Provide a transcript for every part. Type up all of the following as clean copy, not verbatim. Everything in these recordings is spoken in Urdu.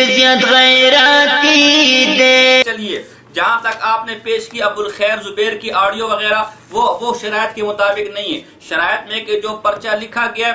عزت غیراتی دے. چلیے جہاں تک آپ نے پیش کی ابو الخیر زبیر کی آڈیو وغیرہ وہ شرائط کے مطابق نہیں ہے. شرائط میں کہ جو پرچہ لکھا گیا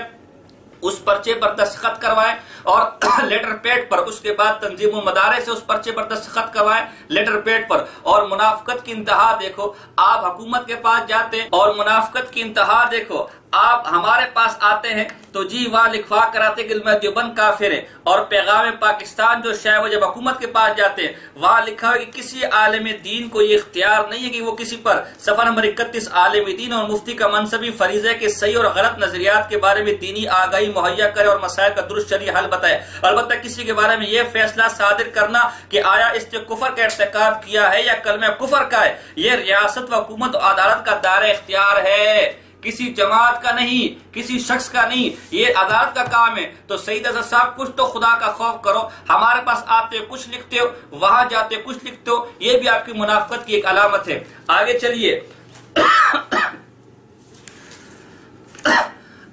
اس پرچے پر دستخط کروائے اور لیٹر پیڈ پر، اس کے بعد تنظیم و مدارے سے اس پرچے پر دستخط کروائے لیٹر پیڈ پر. اور منافقت کی انتہا دیکھو، آپ حکومت کے پاس جاتے ہیں اور منافقت کی انتہا دیکھو، آپ ہمارے پاس آتے ہیں تو جی وہاں لکھوا کراتے کہ میں دیوبند کافر ہے، اور پیغام پاکستان جو شاید وہ جب حکومت کے پاس جاتے ہیں وہاں لکھا ہے کہ کسی عالم دین کو یہ اختیار نہیں ہے کہ وہ کسی پر صفحہ نمبر 31 عالم دین اور مفتی کا منصبی فریضہ کے صحیح اور غلط نظریات کے بارے میں دینی آگاہی مہیا کرے اور مسائل کا درست شرعی حل بتائے. البتہ کسی کے بارے میں یہ فیصلہ صادر کرنا کہ آیا اس نے کفر کا ارتکاب کیا ہے یا کلمہ کفر کا ہے، یہ ریاست و حکومت و عدالت کا دائرہ اختیار ہے، کسی جماعت کا نہیں، کسی شخص کا نہیں، یہ عدالت کا کام ہے. تو سید اظہر صاحب کچھ تو خدا کا خوف کرو، ہمارے پاس آتے کچھ لکھتے ہو، وہاں جاتے کچھ لکھتے ہو، یہ بھی آپ کی منافقت کی ایک علامت ہے. آگے چلیے.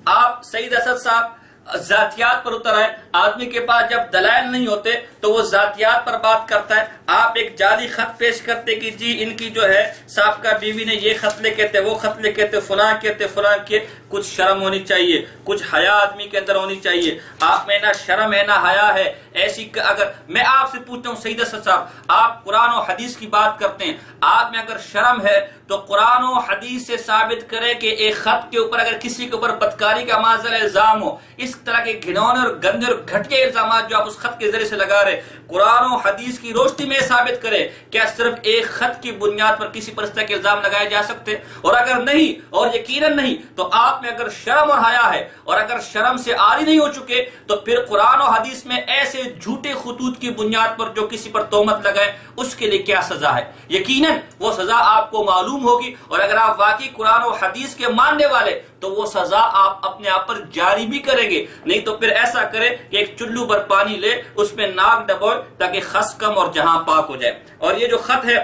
آپ سید اسد صاحب ذاتیات پر اتر آئے. آدمی کے پاس جب دلائل نہیں ہوتے تو وہ ذاتیات پر بات کرتا ہے. آپ ایک جعلی خط پیش کرتے کہ جی ان کی جو ہے سابقہ بیوی نے یہ خط لکھے تھے، وہ خط لکھے تھے، فلاں کہتے فلاں کے. کچھ شرم ہونی چاہیے، کچھ حیا آدمی کے اندر ہونی چاہیے. آپ میں نہ شرم ہے نہ حیا ہے. ایسی اگر میں آپ سے پوچھتا ہوں سید اسد صاحب، آپ قرآن و حدیث کی بات کرتے ہیں، آپ میں اگر شرم ہے تو قرآن و حدیث سے ثابت کرے کہ ایک خط کے اوپر اگر کسی کے اوپر بدکاری کا معذر الزام ہو، اس طرح کے گھنونے اور گندے اور گھٹیا الزامات جو آپ اس خط کے ذریعے سے لگا رہے، قرآن و حدیث کی روشنی میں ثابت کرے کیا صرف ایک خط کی بنیاد پر کسی پر اس طرح کے الزام لگائے جا سکتے؟ اور اگر نہیں، اور یقیناً نہیں، تو آپ میں اگر شرم اور حیا ہے اور اگر شرم سے عاری نہیں ہو چکے تو پھر قرآن و حدیث میں ایسے جھوٹے خطوط کی بنیاد پر جو کسی پر تہمت لگائے اس کے لیے کیا سزا ہے؟ یقیناً وہ سزا آپ کو معلوم ہوگی. اور اگر آپ واقعی قرآن و حدیث کے ماننے والے تو وہ سزا آپ اپنے آپ پر جاری بھی کریں گے. نہیں تو پھر ایسا کرے کہ ایک چلو پر پانی لے، اس میں ناک ڈبوئے تاکہ خس کم اور جہاں پاک ہو جائے. اور یہ جو خط ہے،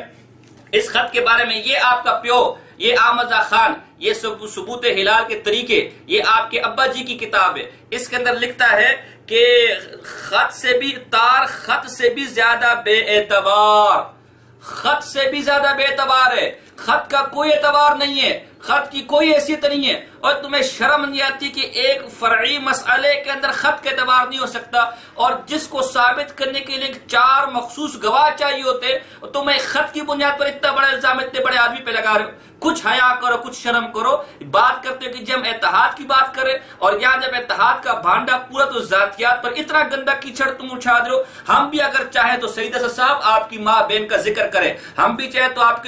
اس خط کے بارے میں یہ آپ کا پیو، یہ آمزہ خان، یہ ثبوت ہلال کے طریقے، یہ آپ کے ابا جی کی کتاب ہے. اس کے اندر لکھتا ہے کہ خط سے بھی تار، خط سے بھی زیادہ بے اعتبار، خط سے بھی زیادہ بے اعتبار ہے. خط کا کوئی اعتبار نہیں ہے، خط کی کوئی حیثیت نہیں ہے. اور تمہیں شرم نہیں آتی کہ ایک فرعی مسئلے کے اندر خط کا اعتبار نہیں ہو سکتا، اور جس کو ثابت کرنے کے لیے 4 مخصوص گواہ چاہیے ہوتے، تمہیں خط کی بنیاد پر اتنا بڑا الزام اتنے بڑے آدمی پہ لگا رہے ہو. کچھ حیا کرو، کچھ شرم کرو. بات کرتے ہو کہ جب ہم اتحاد کی بات کریں، اور یہاں جب اتحاد کا بھانڈا پورا تو ذاتیات پر اتنا گندا کیچڑ تم اچھا دے ہو. ہم بھی اگر چاہیں تو سید اسد صاحب آپ کی ماں بہن کا ذکر کریں، ہم بھی چاہے تو آپ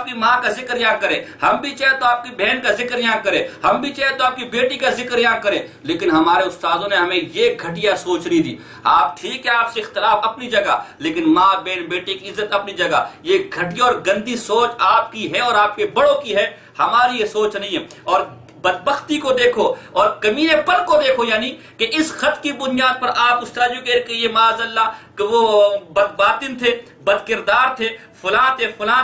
کی ماں کا ذکر یہاں کریں، ہم بھی چاہے تو آپ کی بہن کا ذکر یہاں کریں، ہم بھی چاہے تو آپ کی بیٹی کا ذکر یہاں کریں. لیکن ہمارے استادوں نے ہمیں یہ گھٹیا سوچ رہی تھی. آپ ٹھیک ہے، آپ سے اختلاف اپنی جگہ، لیکن ماں بہن بیٹی کی عزت اپنی جگہ. یہ گھٹیا اور گندی سوچ آپ کی ہے اور آپ کے بڑوں کی ہے، ہماری یہ سوچ نہیں ہے. اور بدبختی کو دیکھو اور کمینے پن کو دیکھو، یعنی کہ اس خط کی بنیاد پر آپ استاد کہہ کہ یہ معاذ اللہ کہ وہ بد باطن تھے، بد کردار تھے، فلاں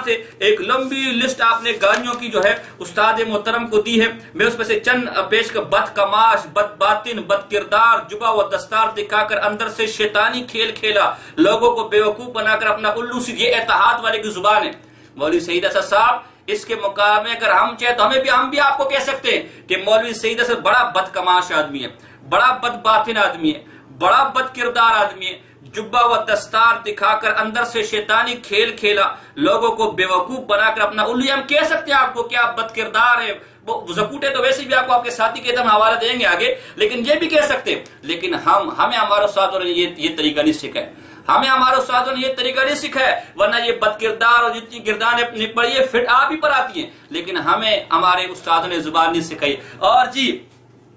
تھے. ایک لمبی لسٹ آپ نے گالیوں کی جو ہے استاد محترم کو دی ہے. میں اس میں سے چند پیش کر: بد کماش، بد باطن، بد کردار، جبا و دستار دکھا کر اندر سے شیطانی کھیل کھیلا، لوگوں کو بیوقوف بنا کر اپنا الو سی. یہ اتحاد والے کی زبان ہے. مولوی سعید اسد صاحب اس کے مقابلے اگر ہم چاہیں تو ہم بھی آپ کو کہہ سکتے ہیں کہ مولوی سعید اسد بڑا بد کماش آدمی ہے، بڑا بد باطن آدمی ہے، بڑا بد کردار آدمی ہے. جبہ و دستار دکھا کر اندر سے شیطانی کھیل کھیلا، لوگوں کو بیوقوف بنا کر اپنا الو. ہم کہہ سکتے ہیں آپ کو کہ آپ بد کردار ہے. زکوٹے تو ویسے بھی آپ کو آپ کے ساتھی کے دم حوالہ دیں گے آگے، لیکن یہ بھی کہہ سکتے ہیں. لیکن ہمیں ہمارے ساتھوں نے یہ طریقہ نہیں سکھا ہے، ہمیں ہمارے استادوں نے یہ طریقہ نہیں سکھا ہے. ورنہ یہ بد کردار اور جتنی گردانیں پڑی ہے پھر آپ ہی پر آتی ہیں، لیکن ہمیں ہمارے استادوں نے زبان نہیں سکھائی. اور جی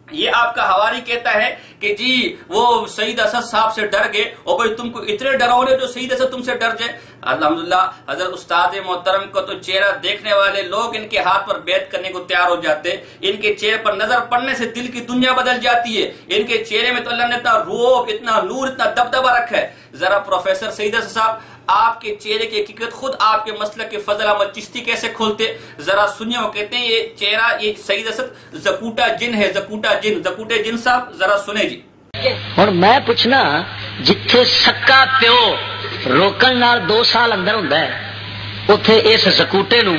یہ آپ کا حواری کہتا ہے کہ جی وہ سعید اسد صاحب سے ڈر گئے، اور بھئی تم کو اتنے ڈراؤنے جو سعید اسد تم سے ڈر جائے. الحمدللہ حضرت استاد محترم کو تو چہرہ دیکھنے والے لوگ ان کے ہاتھ پر بیعت کرنے کو تیار ہو جاتے. ان کے چہرے پر نظر پڑنے سے دل کی دنیا بدل جاتی ہے. ان کے چہرے میں تو اللہ نے اتنا روب، اتنا نور، اتنا دبدبہ رکھا ہے. ذرا پروفیسر سعید اسد صاحب آپ کے چہرے کی حقیقت خود آپ کے مسلک کے فضل احمد چشتی کیسے کھولتے ذرا سنیے. وہ کہتے ہیں یہ چہرہ، یہ سعید اسد زکوٹا جن ہے، زکوٹا جن. زکوٹے جن صاحب ذرا سنیں جی. اور میں پوچھنا جتھے سکا پیو روکن نال 2 سال اندر ہوندا ہے اوتھے اس زکوٹے نو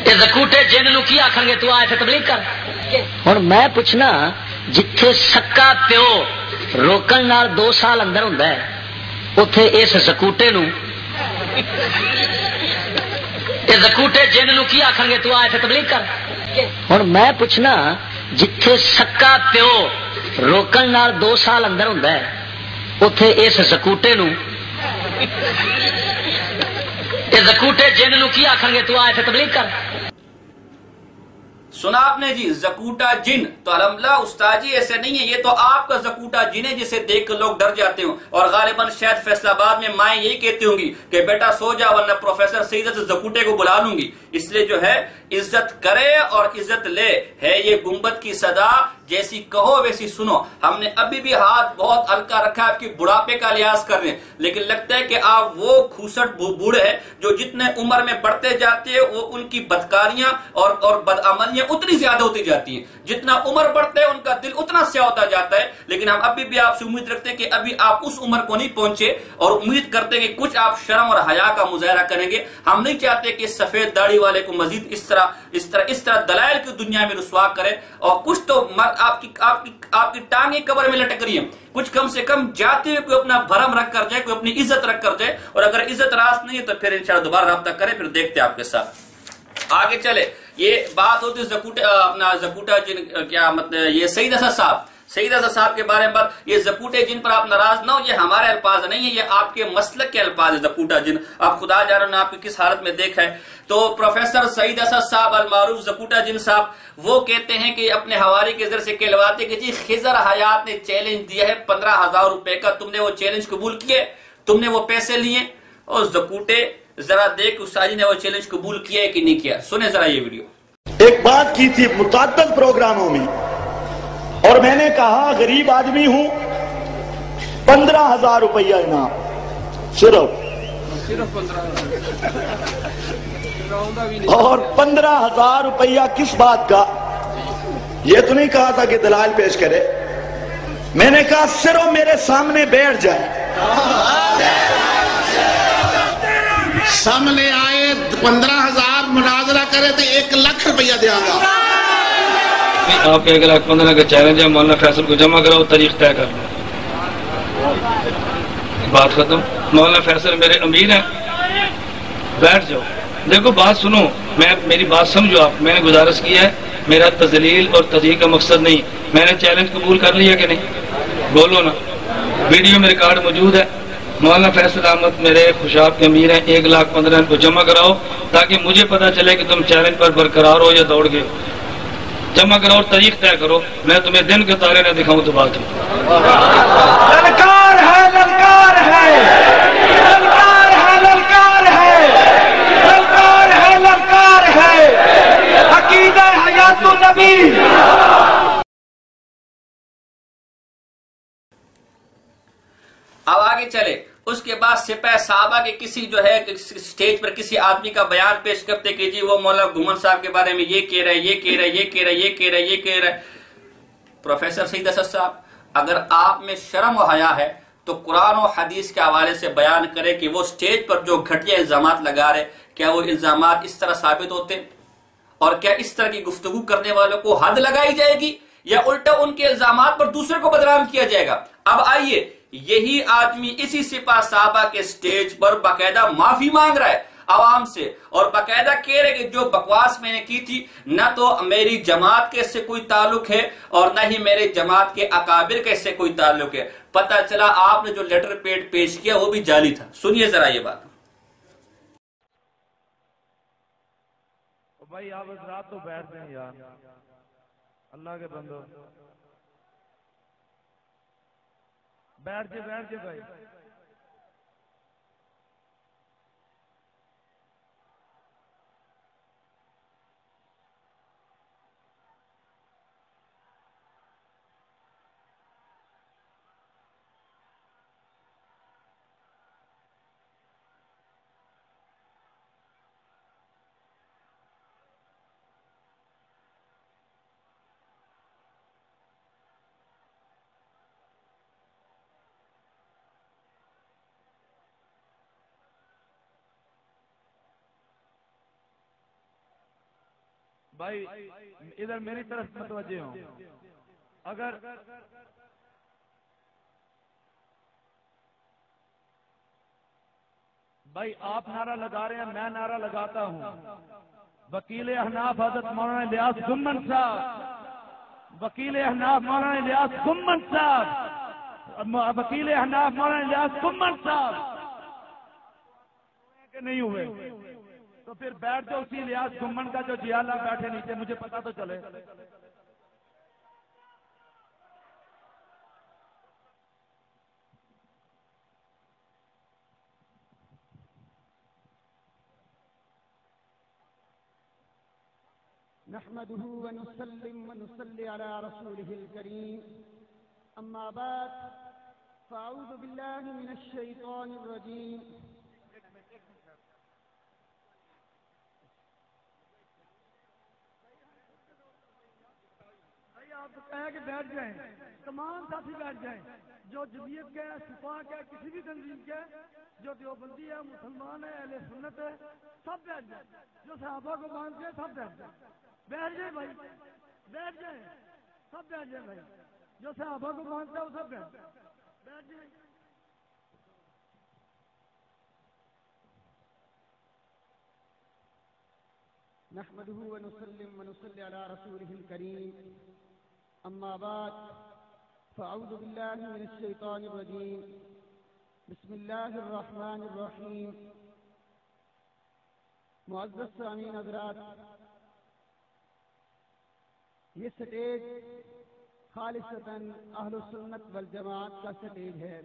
اے زکوٹے جن نو کی آکھن گے تو آ ایتھے تبلیغ کر. ہن میں پوچھنا جتھے سکا پیو روکن نال 2 سال اندر ہوندا ہے اوتھے اس زکوٹے نو اے زکوٹے جن نو کی آکھن گے تو آ ایتھے تبلیغ کر. ہن میں پوچھنا جتھے سکا پیو روکن نال 2 سال اندر ہوندا ہے اوتھے اس زکوٹے نو اے زکوٹے جن نو کی آکھن گے تو آ ایتھے تبلیغ کر. سنا آپ نے جی زکوٹا جن. تو الحمدللہ استاد جی ایسے نہیں ہے، یہ تو آپ کا زکوٹا جن ہے جسے دیکھ کر لوگ ڈر جاتے ہوں. اور غالباً شاید فیصلہ آباد میں مائیں یہی کہتی ہوں گی کہ بیٹا سو جا ورنہ پروفیسر سعید سے زکوٹے کو بلا لوں گی. اس لیے جو ہے عزت کرے اور عزت لے ہے یہ گنبد کی صدا، جیسی کہو ویسی سنو. ہم نے ابھی بھی ہاتھ بہت ہلکا رکھا ہے، آپ کی بڑھاپے کا لحاظ کر رہے ہیں، لیکن لگتا ہے کہ آپ وہ کھوسٹ بوڑھے ہیں جو جتنے عمر میں بڑھتے جاتے ہیں وہ ان کی بدکاریاں اور بدعملیاں اتنی زیادہ ہوتی جاتی ہیں. جتنا عمر بڑھتا ہے ان کا دل اتنا سیاہ ہوتا جاتا ہے. لیکن ہم ابھی بھی آپ سے امید رکھتے ہیں کہ ابھی آپ اس عمر کو نہیں پہنچے، اور امید کرتے ہیں کہ کچھ آپ شرم اور حیا کا مظاہرہ کریں گے. ہم نہیں چاہتے کہ سفید داڑھی والے کو مزید اس طرح دلائل کی دنیا میں رسوا کرے. اور کچھ تو آپ کی ٹانگیں قبر میں لٹک رہی ہیں، کچھ کم سے کم جاتے ہوئے کوئی اپنا بھرم رکھ کر جائے، کوئی اپنی عزت رکھ کر جائے. اور اگر عزت راست نہیں ہے تو پھر انشاءاللہ دوبارہ رابطہ کریں، پھر دیکھتے ہیں آپ کے ساتھ. آگے چلے. یہ بات ہوتی اپنا زکوٹا جن کیا مطلب، یہ سعید اسد صاحب کے بارے میں بات. یہ زکوٹے جن پر آپ ناراض نہ ہو، یہ ہمارے الفاظ نہیں ہیں، یہ آپ کے مسلک کے الفاظ ہیں. زکوٹا جن آپ خدا جانے نے آپ کی کس حالت میں دیکھا ہے. تو پروفیسر سعید اسد صاحب المعروف زکوٹا جن صاحب وہ کہتے ہیں کہ اپنے حوالے کے ذریعے سے کہلواتے کہ جی خضر حیات نے چیلنج دیا ہے 15,000 روپے کا، تم نے وہ چیلنج قبول کیے، تم نے وہ پیسے لیے. اور زکوٹے ذرا دیکھ استاد جی نے وہ چیلنج قبول کیا ہے کہ نہیں کیا. سنیں ذرا یہ ویڈیو. ایک بات کی تھی متعدد پروگراموں میں، اور میں نے کہا غریب آدمی ہوں، 15,000 روپیہ انعام، صرف اور 15,000 روپیہ کس بات کا؟ یہ تو نہیں کہا تھا کہ دلائل پیش کرے، میں نے کہا صرف میرے سامنے بیٹھ جائے، سامنے آئے 15,000 مناظرہ کرے تو 1,00,000 روپیہ دیا گا. آپ 1,15,000 کا چیلنج ہے، مولانا فیصل کو جمع کراؤ، تاریخ طے کر لیں، بات ختم. مولانا فیصل میرے امیر ہیں، بیٹھ جاؤ. دیکھو بات سنو، میری بات سمجھو آپ. میں نے گزارش کی ہے، میرا تذلیل اور تضحیق کا مقصد نہیں. میں نے چیلنج قبول کر لیا کہ نہیں؟ بولو نا. ویڈیو میں ریکارڈ موجود ہے. مولانا فیصل احمد میرے خوشاب کے امیر ہیں، 1,15,000 کو جمع کراؤ تاکہ مجھے پتا چلے کہ تم چیلنج پر برقرار ہو یا دوڑ گئے. جمع کرو اور تاریخ طے کرو. میں تمہیں دن کے تارے نہ دکھاؤں تو بات ہے. للکار ہے، للکار ہے، للکار ہے، للکار ہے، للکار ہے، للکار ہے، عقیدہ حیات النبی. اب آگے چلے. اس کے بعد سپہ صحابہ کے کسی جو ہے سٹیج پر کسی آدمی کا بیان پیش کرتے کہ جی وہ مولانا گھومن صاحب کے بارے میں یہ کہہ رہے، یہ کہہ رہے، یہ کہہ رہے، یہ کہہ رہے، یہ کہہ رہے. پروفیسر سعید اسد صاحب اگر آپ میں شرم و حیا ہے تو قرآن و حدیث کے حوالے سے بیان کرے کہ وہ سٹیج پر جو گھٹیا الزامات لگا رہے، کیا وہ الزامات اس طرح ثابت ہوتے؟ اور کیا اس طرح کی گفتگو کرنے والوں کو حد لگائی جائے گی، یا الٹا ان کے الزامات پر دوسرے کو بدنام کیا جائے گا؟ اب آئیے، یہی آدمی اسی سپاہ صحابہ کے سٹیج پر باقاعدہ معافی مانگ رہا ہے عوام سے، اور باقاعدہ کہہ رہے کہ جو بکواس میں نے کی تھی نہ تو میری جماعت کے سے کوئی تعلق ہے اور نہ ہی میرے جماعت کے اکابر کے سے کوئی تعلق ہے. پتہ چلا آپ نے جو لیٹر پیڈ پیش کیا وہ بھی جعلی تھا. سنیے ذرا یہ بات. بھائی آپ اس رات تو بیٹھ دیں یار، اللہ کے بندو بیٹھ جے بھائی. بھائی ادھر میری طرف متوجہ ہوں. اگر بھائی آپ نعرہ لگا رہے ہیں، میں نعرہ لگاتا ہوں. وکیل احناف حضرت مولانا الیاس گمن صاحب، وکیل احناف مولانا الیاس گمن صاحب، وکیل احناف مولانا الیاس گمن صاحب کہ نہیں ہوئے تو پھر بیٹھ جاؤ اسی الیاس گمن کا جو جیالہ بیٹھے نیچے، مجھے پتا تو چلے. نحمده ونسلم ونصلي على رسوله الكريم أما بعد فأعوذ بالله من الشيطان الرجيم. آپ کو کہا کہ بیٹھ جائیں، تمام ساتھی بیٹھ جائیں، جو جمعیت کے صفا کے کسی بھی تنظیم کے، جو دیوبندی ہے، مسلمان ہے، اہل سنت ہے، سب بیٹھ جائیں. جو صحابہ کو مانتے ہیں سب بیٹھ جائیں. بیٹھ جائیں بھائی، بیٹھ جائیں، سب بیٹھ جائیں بھائی. جو صحابہ کو مانتا ہے وہ سب بیٹھ جائیں. بیٹھ جائیں. نحمده ونسلم ونصلي على رسوله الكريم أما بعد فأعوذ بالله من الشيطان الرجيم. بسم الله الرحمن الرحيم. معزز سامعین حضرات، یہ سٹیج خالصتاً اہل سنت والجماعت کا سٹیج ہے.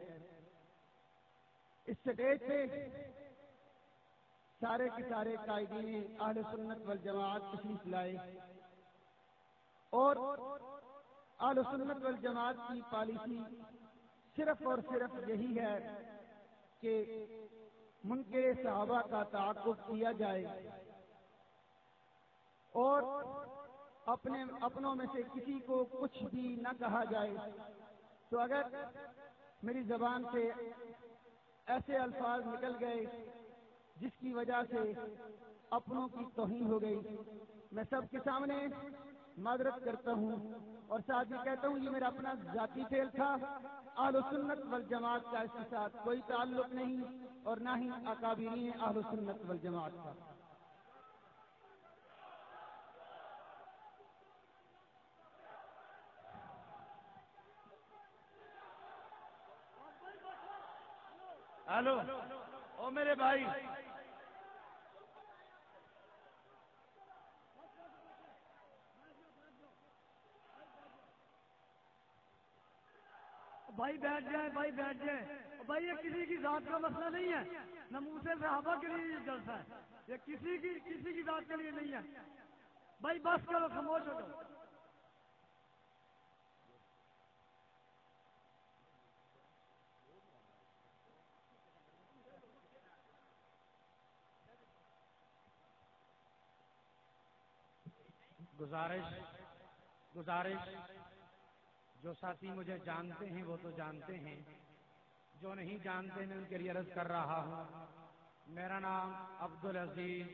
اس سٹیج پہ سارے کے سارے قائدین اہل سنت والجماعت تشریف لائے اور اہل سنت والجماعت کی پالیسی صرف اور صرف یہی ہے کہ منکر صحابہ کا تعاقب کیا جائے اور اپنوں میں سے کسی کو کچھ بھی نہ کہا جائے. تو اگر میری زبان سے ایسے الفاظ نکل گئے جس کی وجہ سے اپنوں کی توہین ہو گئی، میں سب کے سامنے معذرت کرتا ہوں اور ساتھ ہی کہتا ہوں یہ میرا اپنا ذاتی فعل تھا. اہل سنت والجماعت کا اس کے ساتھ کوئی تعلق نہیں اور نہ ہی اکابرین اہل سنت والجماعت کا. ہلو او میرے بھائی، بھائی بیٹھ جائیں، بھائی بیٹھ جائیں. بھائی یہ کسی کی ذات کا مسئلہ نہیں ہے، ناموس صحابہ کے لیے یہ جلسہ ہے، یہ کسی کی ذات کے لیے نہیں ہے. بھائی بس کرو، خاموش ہو جاؤ. گزارش جو ساتھی مجھے جانتے ہیں وہ تو جانتے ہیں، جو نہیں جانتے میں ان کے لیے عرض کر رہا ہوں. میرا نام عبدالعزیز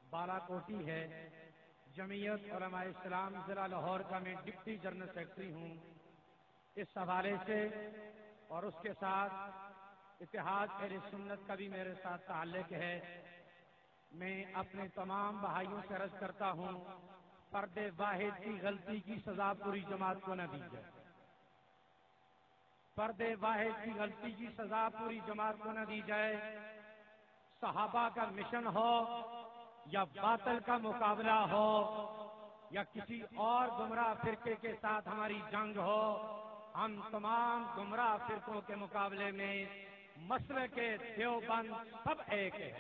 بالا کوٹی ہے. جمعیت علماء اسلام ضلع لاہور کا میں ڈپٹی جنرل سیکرٹری ہوں. اس حوالے سے اور اس کے ساتھ اتحاد اہل سنت کا بھی میرے ساتھ تعلق ہے. میں اپنے تمام بھائیوں سے عرض کرتا ہوں فرد واحد کی غلطی کی سزا پوری جماعت کو نہ دی جائے. فرد واحد کی غلطی کی سزا پوری جماعت کو نہ دی جائے. صحابہ کا مشن ہو یا باطل کا مقابلہ ہو یا کسی اور گمراہ فرقے کے ساتھ ہماری جنگ ہو، ہم تمام گمراہ فرقوں کے مقابلے میں مسلک دیوبند سب ایک ہے.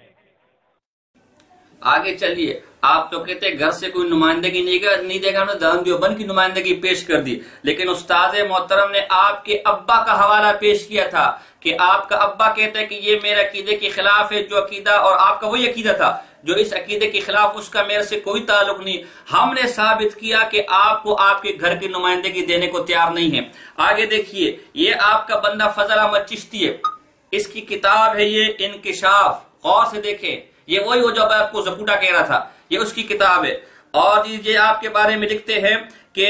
آگے چلیے. آپ تو کہتے گھر سے کوئی نمائندگی نہیں دے گا، ہم نے دارالعلوم دیوبند کی نمائندگی پیش کر دی، لیکن استاد محترم نے آپ کے ابا کا حوالہ پیش کیا تھا کہ آپ کا ابا کہتا ہے کہ یہ میرے عقیدے کے خلاف ہے جو عقیدہ، اور آپ کا وہی عقیدہ تھا جو اس عقیدے کے خلاف، اس کا میرے سے کوئی تعلق نہیں. ہم نے ثابت کیا کہ آپ کو آپ کے گھر کی نمائندگی دینے کو تیار نہیں ہے. آگے دیکھیے، یہ آپ کا بندہ فضل احمد چشتی ہے، اس کی کتاب ہے یہ انکشاف. غور سے دیکھیں، یہ وہی ہو جو آپ کو زکوٹا کہہ رہا تھا، یہ اس کی کتاب ہے. اور یہ آپ کے بارے میں لکھتے ہیں کہ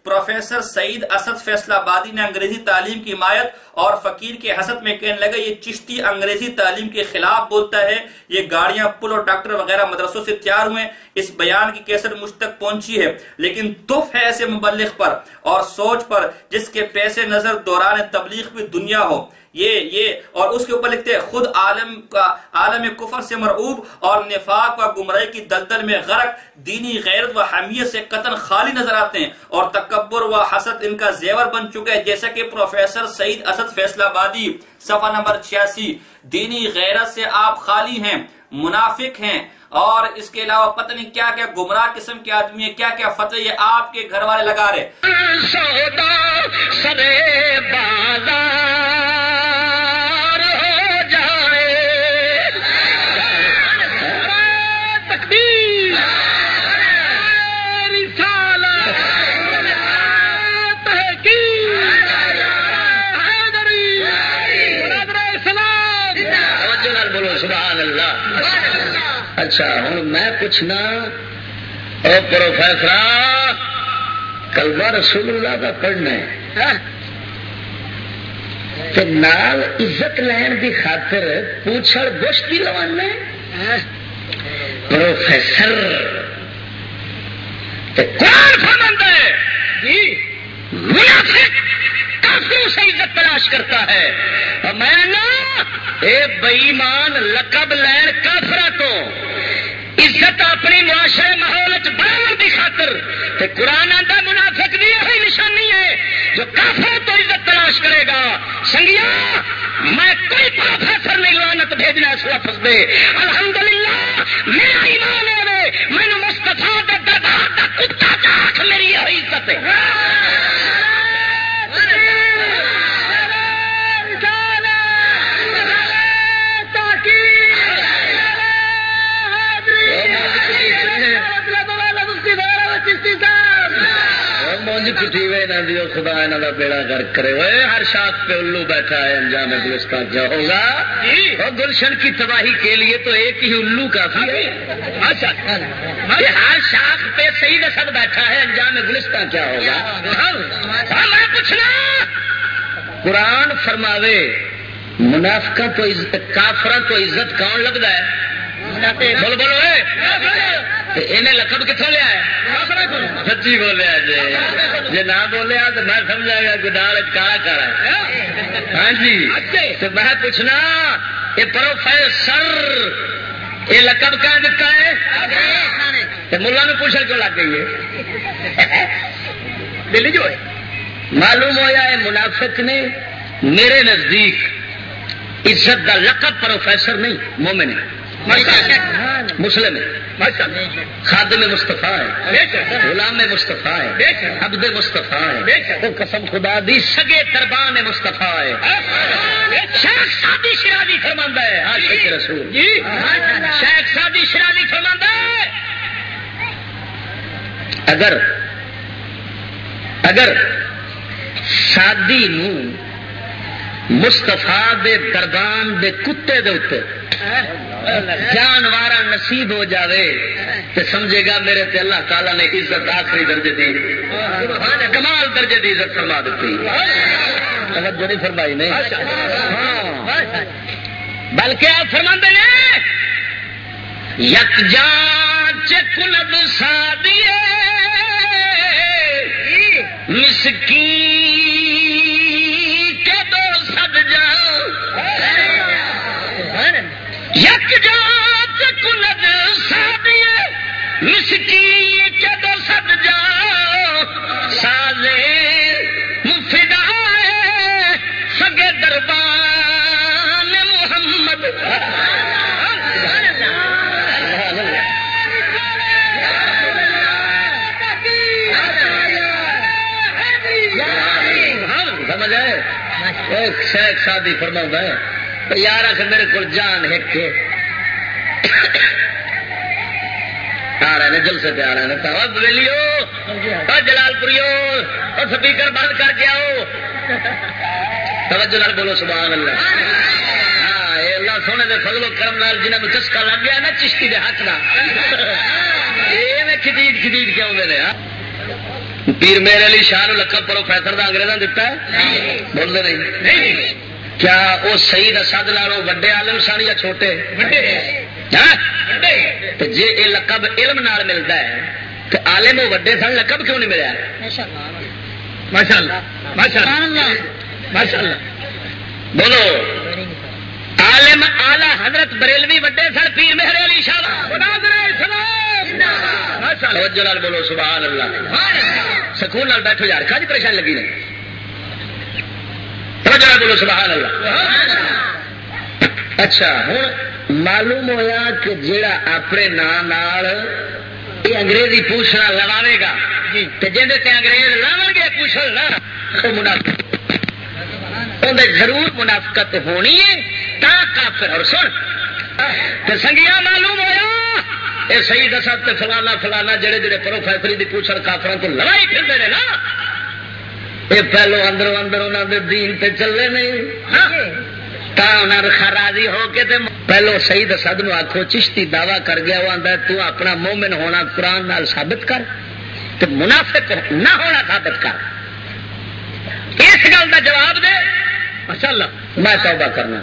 پروفیسر سعید اسد فیصلہ آبادی نے انگریزی تعلیم کی حمایت اور فقیر کے حسد میں کہنے لگا یہ چشتی انگریزی تعلیم کے خلاف بولتا ہے، یہ گاڑیاں پل اور ڈاکٹر وغیرہ مدرسوں سے تیار ہوئے، اس بیان کی کیسٹ مجھ تک پہنچی ہے، لیکن تف ہے ایسے مبلغ پر اور سوچ پر جس کے پیسے نظر دوران تبلیغ بھی دنیا ہو، یہ اور اس کے اوپر لکھتے ہیں خود عالم کفر سے مرعوب اور نفاق و گمراہی کی دلدل میں غرق، دینی غیرت و حمیت سے قطن خالی نظر آتے ہیں اور تکبر و حسد ان کا زیور بن چکا ہے، جیسا کہ پروفیسر سعید اسد فیصلہ آبادی صفحہ نمبر 86، دینی غیرت سے آپ خالی ہیں، منافق ہیں، اور اس کے علاوہ پتہ نہیں کیا کیا گمراہ قسم کے آدمی ہیں، کیا کیا فتوے یہ آپ کے گھر والے لگا رہے۔ اچھا ہوں میں پوچھنا اے پروفیسر کلمہ رسول اللہ کا پڑھنا ہے کہ نال عزت لین دی خاطر پوچھڑ گوشت بھی لوانا ہے پروفیسر کون فرماتا ہے منافق کافروں سے عزت تلاش کرتا ہے اور میں نا اے بے ایمان لقب لین کافرہ تو عزت اپنی معاشرے ماحول بڑھانے کی خاطر تے قرآن آندا منافق دی یہی نشانی ہے جو کافروں تو عزت تلاش کرے گا۔ سنگیا میں کوئی پروفیسر نہیں لعنت بھیجنا اس لفظ دے، الحمدللہ میرا ایمان ہے میں نے مصطفیٰ دے دربار دا کتا چاک میری یہی عزت ہے۔ کٹھی ہوئے نہ دیو خدا انہوں کا بیڑا گرک کرے ہوئے، ہر شاخ پہ الو بیٹھا ہے انجام گلستان کیا ہوگا؟ اور گلشن کی تباہی کے لیے تو ایک ہی الو کافی ہے، ہر شاخ پہ سعید اسد بیٹھا ہے انجام گلستان کیا ہوگا؟ میں پوچھنا قرآن فرماوے منافقہ تو کافرہ تو عزت کون لگتا ہے؟ بولو بولو انہیں لقب کتوں لیا ہے؟ سچی بولیا جی نہ بولیا تو میں سمجھا گا کہ دال کالا کالا ہے۔ ہاں جی تو میں پوچھنا یہ پروفیسر یہ لقب کہاں دیتا ہے؟ ملا میں پوچھا کیوں لگ گئی ہے؟ دلی جو ہے معلوم ہوا ہے منافق نے میرے نزدیک عزت دا لقب پروفیسر نہیں مومن ہے، مسلم ہے، خادم مصطفیٰ ہے، غلام مصطفیٰ ہے، عبد مصطفیٰ ہے، تو قسم خدا دی سگے دربان مصطفیٰ ہے۔ شیخ سعدی شیرازی فرماندا ہے، عاشق رسول شیخ سعدی شیرازی فرماندا ہے اگر سادی نو مصطفیٰ دے دربان دے کتے دے اوتے جانوارا نصیب ہو جاوے تو سمجھے گا میرے تے اللہ تعالیٰ نے عزت آخری درجے دی کمال درجے دی عزت فرما دیتی، توجہ نہیں فرمائی نہیں؟ بلکہ آپ فرماندے ہیں یکجان چکلب سادیے مسکین کے دو سد جاؤ یک جات کلد سادیے مسکی کے دو سد جاؤ سازے مفدائے سگے دربان محمد سمجھ آئے؟ ایک شیخ شادی فرماؤں ہے یار آخر میرے کو جان ہے کہ آ رہے ہیں جلسے پہ آ رہے ہیں ویلیو جلال پوریو اور سپیکر بند کر کے آؤ، توجہ نال بولو سبحان اللہ۔ ہاں یہ اللہ سونے دے فضل و کرم نال جنہوں نے چسکا لگ گیا نا چشتی دے ہاتھ نہ کھچیٹ کیوں دے رہے ہیں؟ پیر میرے علی شاہ لقب پروفیسر دا انگریزاں دیتا ہے؟ بولتے نہیں. کیا وہ سید اسد نالوں وڈے عالم سن یا چھوٹے؟ جی یہ لقب علم نال ملتا ہے تو عالم وہ وڈے سن، لقب کیوں نہیں ملیا؟ ماشاء اللہ ماشاء اللہ ماشاء اللہ. بولو عالم آلہ حضرت بریلوی وڈے سن، پیر مہر علی شاہ بولو سبحان اللہ. سکون نال بیٹھو یار، کھاجی پریشانی لگی نہیں. بولو سبحان اللہ. اچھا ہوں معلوم ہویا کہ جیڑا اپنے نام یہ انگریزی پوچھنا لواوے گا جی انگریز لاو گے پوچھنا ضرور منافقت ہونی ہے تا کافر. اور سن تو سنگیا معلوم ہوا یہ سید اسد فلانا فلانا جڑے جڑے پروفیسری دی پوچھن کافروں کو لڑائی پھر دے نا، یہ پہلو اندروں اندر انہوں نے دین پہ چلے نہیں خراضی ہو کے تے پہلو سید اسد نو آخو چشتی دعویٰ کر گیا وہ آندا تو اپنا مومن ہونا قرآن نال ثابت کر تے منافق نہ ہونا ثابت کر. اس گل کا جواب دے ماشاءاللہ میں توبہ کرنا.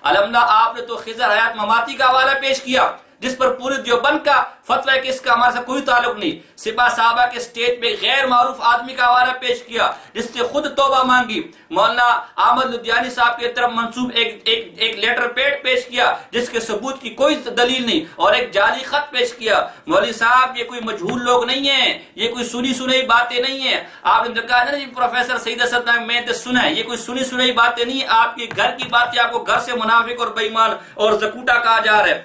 الحمدللہ آپ نے تو خضر حیات مماتی کا حوالہ پیش کیا جس پر پورے دیوبند کا فتویٰ ہے کہ اس کا ہمارے سے کوئی تعلق نہیں. سپاہ صحابہ کے سٹیج پہ غیر معروف آدمی کا حوالہ پیش کیا جس سے خود توبہ مانگی. مولانا احمد لدھیانی صاحب کی طرف منسوب ایک لیٹر پیڈ پیش کیا جس کے ثبوت کی کوئی دلیل نہیں، اور ایک جعلی خط پیش کیا. مولوی صاحب یہ کوئی مجہول لوگ نہیں ہیں، یہ کوئی سنی سنی باتیں نہیں ہیں. آپ نے کہا نا پروفیسر سید اسد میں نے سنا ہے، یہ کوئی سنی سنی باتیں نہیں ہیں. آپ کے گھر کی باتیں آپ کو گھر سے منافق اور بے ایمان اور زکوٹا کہا جا رہا ہے.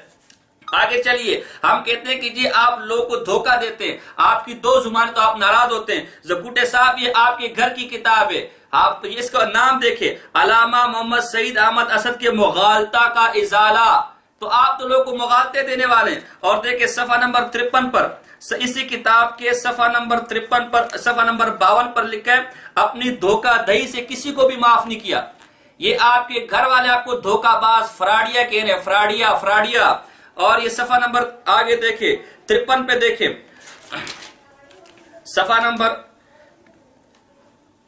آگے چلیے ہم کہتے ہیں کہ جی آپ لوگوں کو دھوکہ دیتے ہیں، آپ کی دو زبان تو آپ ناراض ہوتے ہیں. زکوٹے صاحب یہ آپ کے گھر کی کتاب ہے، آپ اس کا نام دیکھیں علامہ محمد سعید احمد اسد کے مغالطہ کا ازالہ. تو آپ تو لوگوں کو مغالطے دینے والے ہیں. اور دیکھیں صفحہ نمبر 53 پر اسی کتاب کے صفحہ نمبر 53 پر صفحہ نمبر 52 پر لکھا ہے اپنی دھوکہ دہی سے کسی کو بھی معاف نہیں کیا. یہ آپ کے گھر والے آپ کو دھوکہ باز فراڈیا کہہ رہے ہیں، فراڈیا. اور یہ صفحہ نمبر آگے دیکھیں 53 پہ دیکھیں صفحہ نمبر،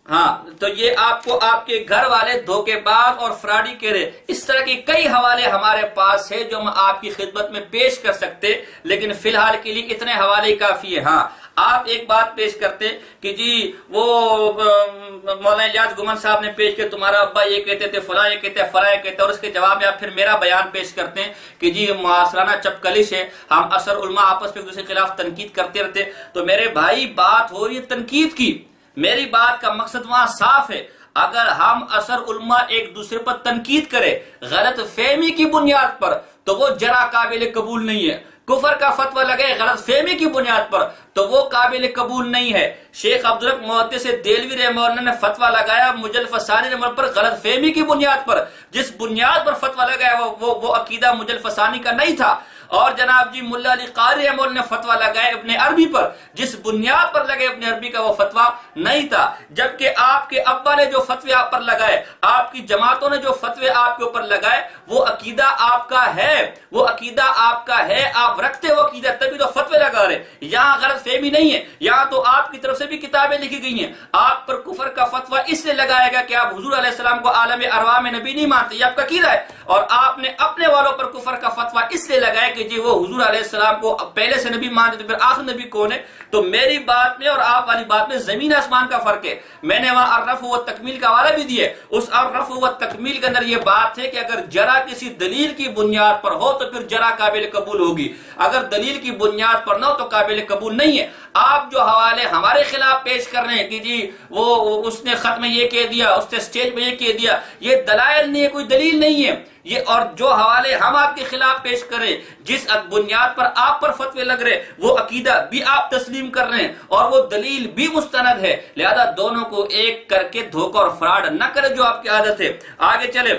ہاں تو یہ آپ کو آپ کے گھر والے دھوکے باز اور فراڈی کہہ رہے. اس طرح کے کئی حوالے ہمارے پاس ہے جو ہم آپ کی خدمت میں پیش کر سکتے، لیکن فی الحال کے لیے اتنے حوالے کافی ہیں. ہاں آپ ایک بات پیش کرتے کہ جی وہ مولانا الیاس گمن صاحب نے پیش کیا تمہارا ابا یہ کہتے تھے، فلاں یہ کہتے ہیں، فلاں یہ کہتے ہیں، اور اس کے جواب میں آپ پھر میرا بیان پیش کرتے ہیں کہ جی معاصرانہ چپکلش ہے، ہم اثر علماء آپس میں دوسرے کے خلاف تنقید کرتے رہتے. تو میرے بھائی بات ہو رہی ہے تنقید کی، میری بات کا مقصد وہاں صاف ہے. اگر ہم اثر علماء ایک دوسرے پر تنقید کرے غلط فہمی کی بنیاد پر تو وہ جرا قابل قبول نہیں ہے. کفر کا فتویٰ لگے غلط فہمی کی بنیاد پر تو وہ قابل قبول نہیں ہے. شیخ عبدالرحمن محدث دہلوی رحمہ اللہ نے فتویٰ لگایا مجلف ثانی نمبر پر غلط فہمی کی بنیاد پر، جس بنیاد پر فتویٰ لگایا وہ عقیدہ مجلف ثانی کا نہیں تھا. اور جناب جی ملا علی قاری رحمہ اللہ نے فتویٰ لگایا ابن عربی پر، جس بنیاد پر لگے ابن عربی کا وہ فتویٰ نہیں تھا. جبکہ آپ کے ابا نے جو فتوے آپ پر لگائے، آپ کی جماعتوں نے جو فتوے آپ کے اوپر لگائے، وہ عقیدہ آپ کا ہے، وہ عقیدہ آپ کا ہے، آپ رکھتے وہ عقیدہ، تبھی تو فتوے لگا رہے. یہاں غلط فہمی نہیں ہے، یہاں تو آپ کی طرف سے بھی کتابیں لکھی گئی ہیں. آپ پر کفر کا فتویٰ اس لیے لگایا گا کہ آپ حضور علیہ السلام کو عالم ارواح میں نبی نہیں مانتے، یہ آپ کا عقیدہ ہے. اور آپ نے اپنے والوں پر کفر کا فتویٰ اس لیے لگایا کہ جی وہ حضور علیہ السلام کو پہلے سے نبی مانتے تو پھر آخر نبی کون ہے. تو میری بات میں اور آپ والی بات میں زمین آسمان کا فرق ہے. میں نے وہاں الرفع و تکمیل کا حوالہ بھی دیا. اس الرفع و تکمیل کے اندر یہ بات ہے کہ اگر جرا کسی دلیل کی بنیاد پر ہو تو پھر جرا قابل قبول ہوگی، اگر دلیل کی بنیاد پر نہ ہو تو قابل قبول نہیں ہے. آپ جو حوالے ہمارے خلاف پیش کر رہے ہیں کہ جی وہ اس نے خط میں یہ کہہ دیا، اس نے سٹیج میں یہ کہہ دیا، یہ دلائل نہیں ہے، کوئی دلیل نہیں ہے یہ. اور جو حوالے ہم آپ کے خلاف پیش کریں، جس بنیاد پر آپ پر فتوے لگ رہے، وہ عقیدہ بھی آپ تسلیم کر رہے ہیں اور وہ دلیل بھی مستند ہے. لہذا دونوں کو ایک کر کے دھوکہ اور فراڈ نہ کرے جو آپ کی عادت ہے. آگے چلے.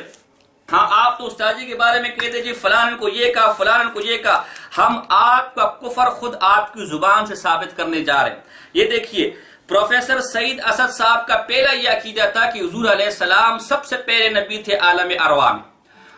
ہاں آپ تو استاد جی کے بارے میں کہتے جی فلان کو یہ کہا، فلان کو یہ کہا. ہم آپ کا کفر خود آپ کی زبان سے ثابت کرنے جا رہے ہیں. یہ دیکھیے پروفیسر سعید اسد صاحب کا پہلا یہ عقیدہ تھا کہ حضور علیہ السلام سب سے پہلے نبی تھے عالم ارواح میں.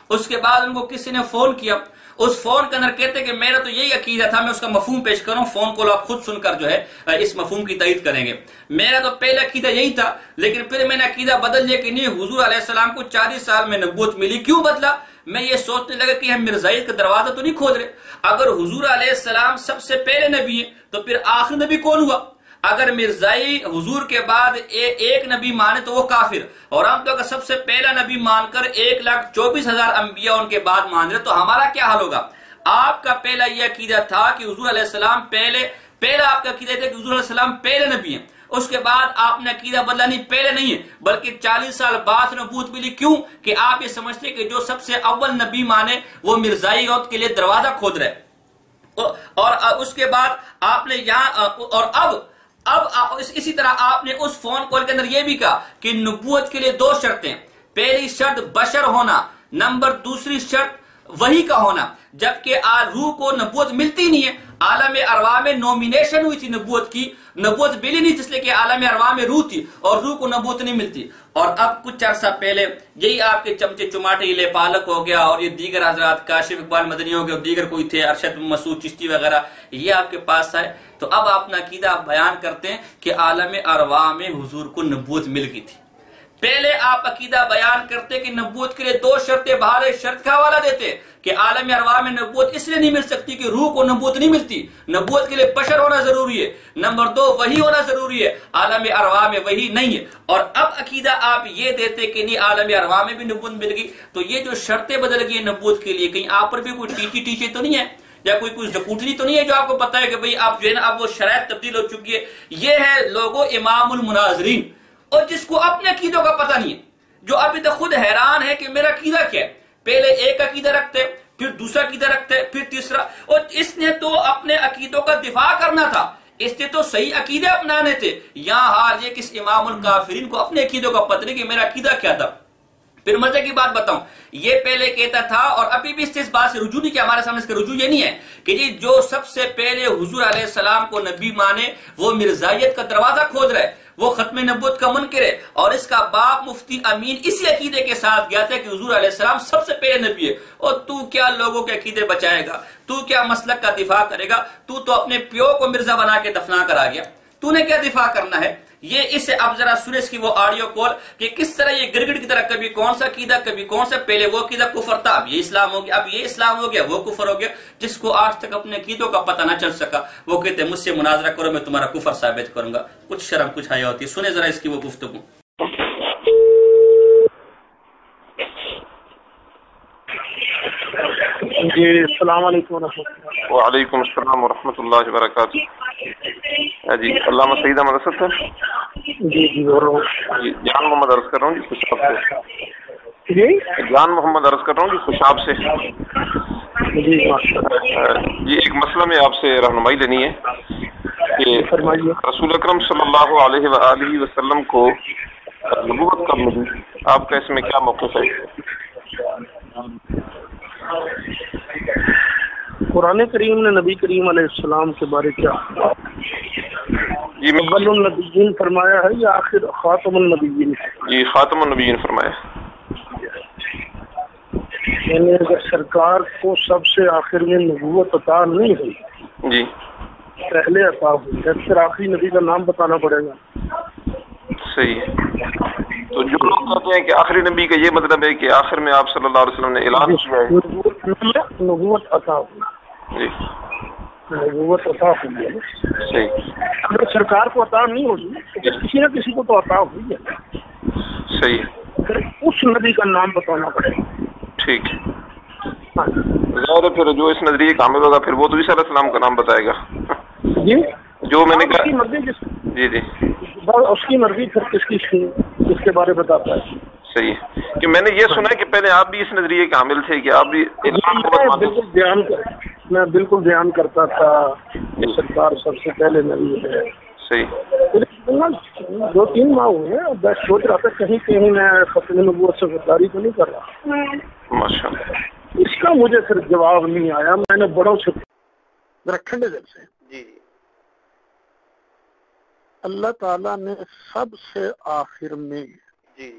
اس کے بعد ان کو کسی نے فون کیا اس فون کے اندر کہتے کہ میرا تو یہی عقیدہ تھا، میں اس کا مفہوم پیش کروں، فون کال آپ خود سن کر جو ہے اس مفہوم کی تائید کریں گے، میرا تو پہلا عقیدہ یہی تھا، لیکن پھر میں نے عقیدہ بدل لیا کہ نہیں، حضور علیہ السلام کو 40 سال میں نبوت ملی۔ کیوں بدلا؟ میں یہ سوچنے لگا کہ ہم مرزائیت کا دروازہ تو نہیں کھول رہے، اگر حضور علیہ السلام سب سے پہلے نبی ہیں تو پھر آخری نبی کون ہوا؟ اگر مرزائی حضور کے بعد ایک نبی مانے تو وہ کافر، اور ہم تو اگر سب سے پہلا نبی مان کر 1,24,000 انبیاء ان کے بعد مان رہے تو ہمارا کیا حال ہوگا؟ آپ کا پہلا یہ عقیدہ تھا کہ حضور علیہ السلام پہلا آپ کا عقیدہ تھا کہ حضور علیہ السلام پہلے نبی ہیں، اس کے بعد آپ نے عقیدہ بدلا، نہیں پہلے نہیں ہے بلکہ 40 سال بعد نبوت ملی۔ کیوں؟ کہ آپ یہ سمجھتے کہ جو سب سے اول نبی مانے وہ مرزائی عہد کے لیے دروازہ کھود رہے، اور اس کے بعد آپ نے یہاں اور اب اسی طرح آپ نے اس فون کال کے اندر یہ بھی کہا کہ نبوت کے لیے 2 شرطیں، پہلی شرط بشر ہونا، دوسری شرط وحی کا ہونا، جبکہ روح کو نبوت ملتی نہیں ہے۔ عالم ارواح میں نومینیشن ہوئی تھی نبوت کی، نبوت ملی نہیں اس لیے کہ عالم ارواح میں روح تھی اور روح کو نبوت نہیں ملتی۔ اور اب کچھ عرصہ پہلے یہی آپ کے چمچے چماٹے یہ پالک ہو گیا اور یہ دیگر حضرات کاشف اقبال مدنی ہو گیا اور دیگر کوئی تھے ارشد مسعود چشتی وغیرہ، یہ آپ کے پاس آئے تو اب آپ اپنا عقیدہ بیان کرتے ہیں کہ عالم ارواح میں حضور کو نبوت مل گئی تھی۔ پہلے آپ عقیدہ بیان کرتے کہ نبوت کے لیے 2 شرطیں، باہر شرط کا حوالہ دیتے کہ عالم ارواح میں نبوت اس لیے نہیں مل سکتی کہ روح کو نبوت نہیں ملتی، نبوت کے لیے بشر ہونا ضروری ہے، نمبر 2 وحی ہونا ضروری ہے، عالم ارواح میں وحی نہیں ہے۔ اور اب عقیدہ آپ یہ دیتے کہ نہیں عالم ارواح میں بھی نبوت مل گئی، تو یہ جو شرطیں بدل گئی نبوت کے لیے، کہیں آپ پر بھی کوئی ٹیچے تو نہیں ہے یا کوئی زکوٹری تو نہیں ہے جو آپ کو پتا ہے کہ بھئی آپ جو ہے نا اب وہ شرائط تبدیل ہو چکی ہے؟ یہ ہے لوگو امام المناظرین، اور جس کو اپنے عقیدوں کا پتہ نہیں ہے، جو ابھی تک خود حیران ہے کہ میرا عقیدہ کیا ہے، پہلے ایک عقیدہ رکھتے پھر دوسرا عقیدہ رکھتے پھر تیسرا، اور اس نے تو اپنے عقیدوں کا دفاع کرنا تھا، اس نے تو صحیح عقیدے اپنانے تھے۔ یہاں حال یہ کس امام الکافرین کو اپنے عقیدوں کا پتہ نہیں کہ میرا عقیدہ کیا تھا۔ پھر مزے کی بات بتاؤں، یہ پہلے کہتا تھا اور ابھی بھی اس بات سے رجوع نہیں کیا، ہمارے سامنے اس کا رجوع یہ نہیں ہے کہ جی جو سب سے پہلے حضور علیہ السلام کو نبی مانے وہ مرزائیت کا دروازہ کھود رہے، وہ ختم نبوت کا منکر ہے، اور اس کا باپ مفتی امین اسی عقیدے کے ساتھ گیا تھا کہ حضور علیہ السلام سب سے پہلے نبی ہے۔ اور تو کیا لوگوں کے عقیدے بچائے گا؟ تو کیا مسلک کا دفاع کرے گا؟ تو اپنے پیو کو مرزا بنا کے دفنا کر آ گیا، تو نے کیا دفاع کرنا ہے؟ یہ اس سے اب ذرا سنیں اس کی وہ آڈیو کال کہ کس طرح یہ گرگڑ کی طرح کبھی کون سا عقیدہ کبھی کون سا، پہلے وہ عقیدہ کفر تھا اب یہ اسلام ہو گیا، اب یہ اسلام ہو گیا وہ کفر ہو گیا، جس کو آج تک اپنے عقیدوں کا پتہ نہ چل سکا وہ کہتے ہیں مجھ سے مناظرہ کرو میں تمہارا کفر ثابت کروں گا۔ کچھ شرم کچھ حیا ہوتی ہے، سنیں ذرا اس کی وہ گفتگو۔ جی السلام علیکم ورحمۃ اللہ۔ وعلیکم السلام ورحمۃ اللہ وبرکاتہ۔ جی علامہ سعید احمد اسد صاحب؟ جی بول رہا ہوں۔ جی جان محمد عرض کر رہا ہوں جی خوشاب سے۔ جی جان محمد عرض کر رہا ہوں جی خوشاب سے۔ جی ایک مسئلہ میں آپ سے رہنمائی لینی ہے کہ رسول اکرم صلی اللہ علیہ وآلہ وسلم کو نبوت کب ملی، آپ کا اس میں کیا موقف ہے؟ قرآن کریم نے نبی کریم علیہ السلام کے بارے کیا جی اول النبیین فرمایا ہے یا آخر خاتم النبیین؟ جی خاتم النبیین فرمایا۔ یعنی اگر سرکار کو سب سے آخر میں نبوت عطا نہیں ہوئی جی پہلے عطا ہوئی ہے پھر آخری نبی کا نام بتانا پڑے گا۔ صحیح ہے، تو جو لوگ کہتے ہیں کہ آخری نبی کا یہ مطلب ہے کہ آخر میں آپ صلی اللہ علیہ وسلم نے اعلان کیا ہے نبوت عطا ہوئی جی نبوت عطا ہوئی ہے۔ صحیح، اگر سرکار کو عطا نہیں ہوئی کسی نہ کسی کو تو عطا ہوئی ہے۔ صحیح، پھر اس نبی کا نام بتانا پڑے گا۔ ٹھیک ہے، ظاہر ہے پھر جو اس نظریے کا حامل ہوگا پھر وہ تو عیسیٰ علیہ السلام کا نام بتائے گا جی جو میں نے کہا جی جی اس کی مرضی پھر کس کے بارے بتاتا ہے۔ صحیح ہے کہ میں نے یہ سنا ہے کہ پہلے آپ بھی اس نظریے کے حامل تھے کہ آپ بھی میں بالکل بیان کرتا تھا کہ سرکار سب سے پہلے نبی ہے۔ صحیح، 2-3 ماہ ہوئے ہیں، میں سوچ رہا تھا کہیں میں ختم نبوت سے غداری تو نہیں کر رہا۔ ماشاء اللہ، اس کا مجھے پھر جواب نہیں آیا، میں نے بڑوں سے ٹھنڈے دل سے جی اللہ تعالیٰ نے سب سے آخر میں جی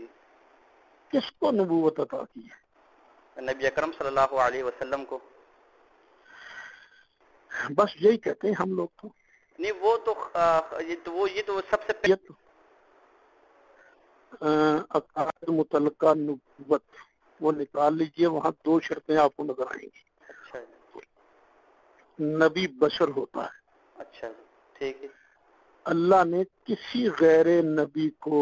کس کو نبوت عطا کی ہے؟ نبی اکرم صلی اللہ علیہ وسلم کو۔ بس یہی کہتے ہیں ہم لوگ تو نہیں، وہ تو یہ تو سب سے پہلے عقائد متعلقہ نبوت وہ نکال لیجئے، وہاں 2 شرطیں آپ کو نظر آئیں گی۔ اچھا نبی بشر ہوتا ہے، اچھا ٹھیک ہے، اللہ نے کسی غیر نبی کو،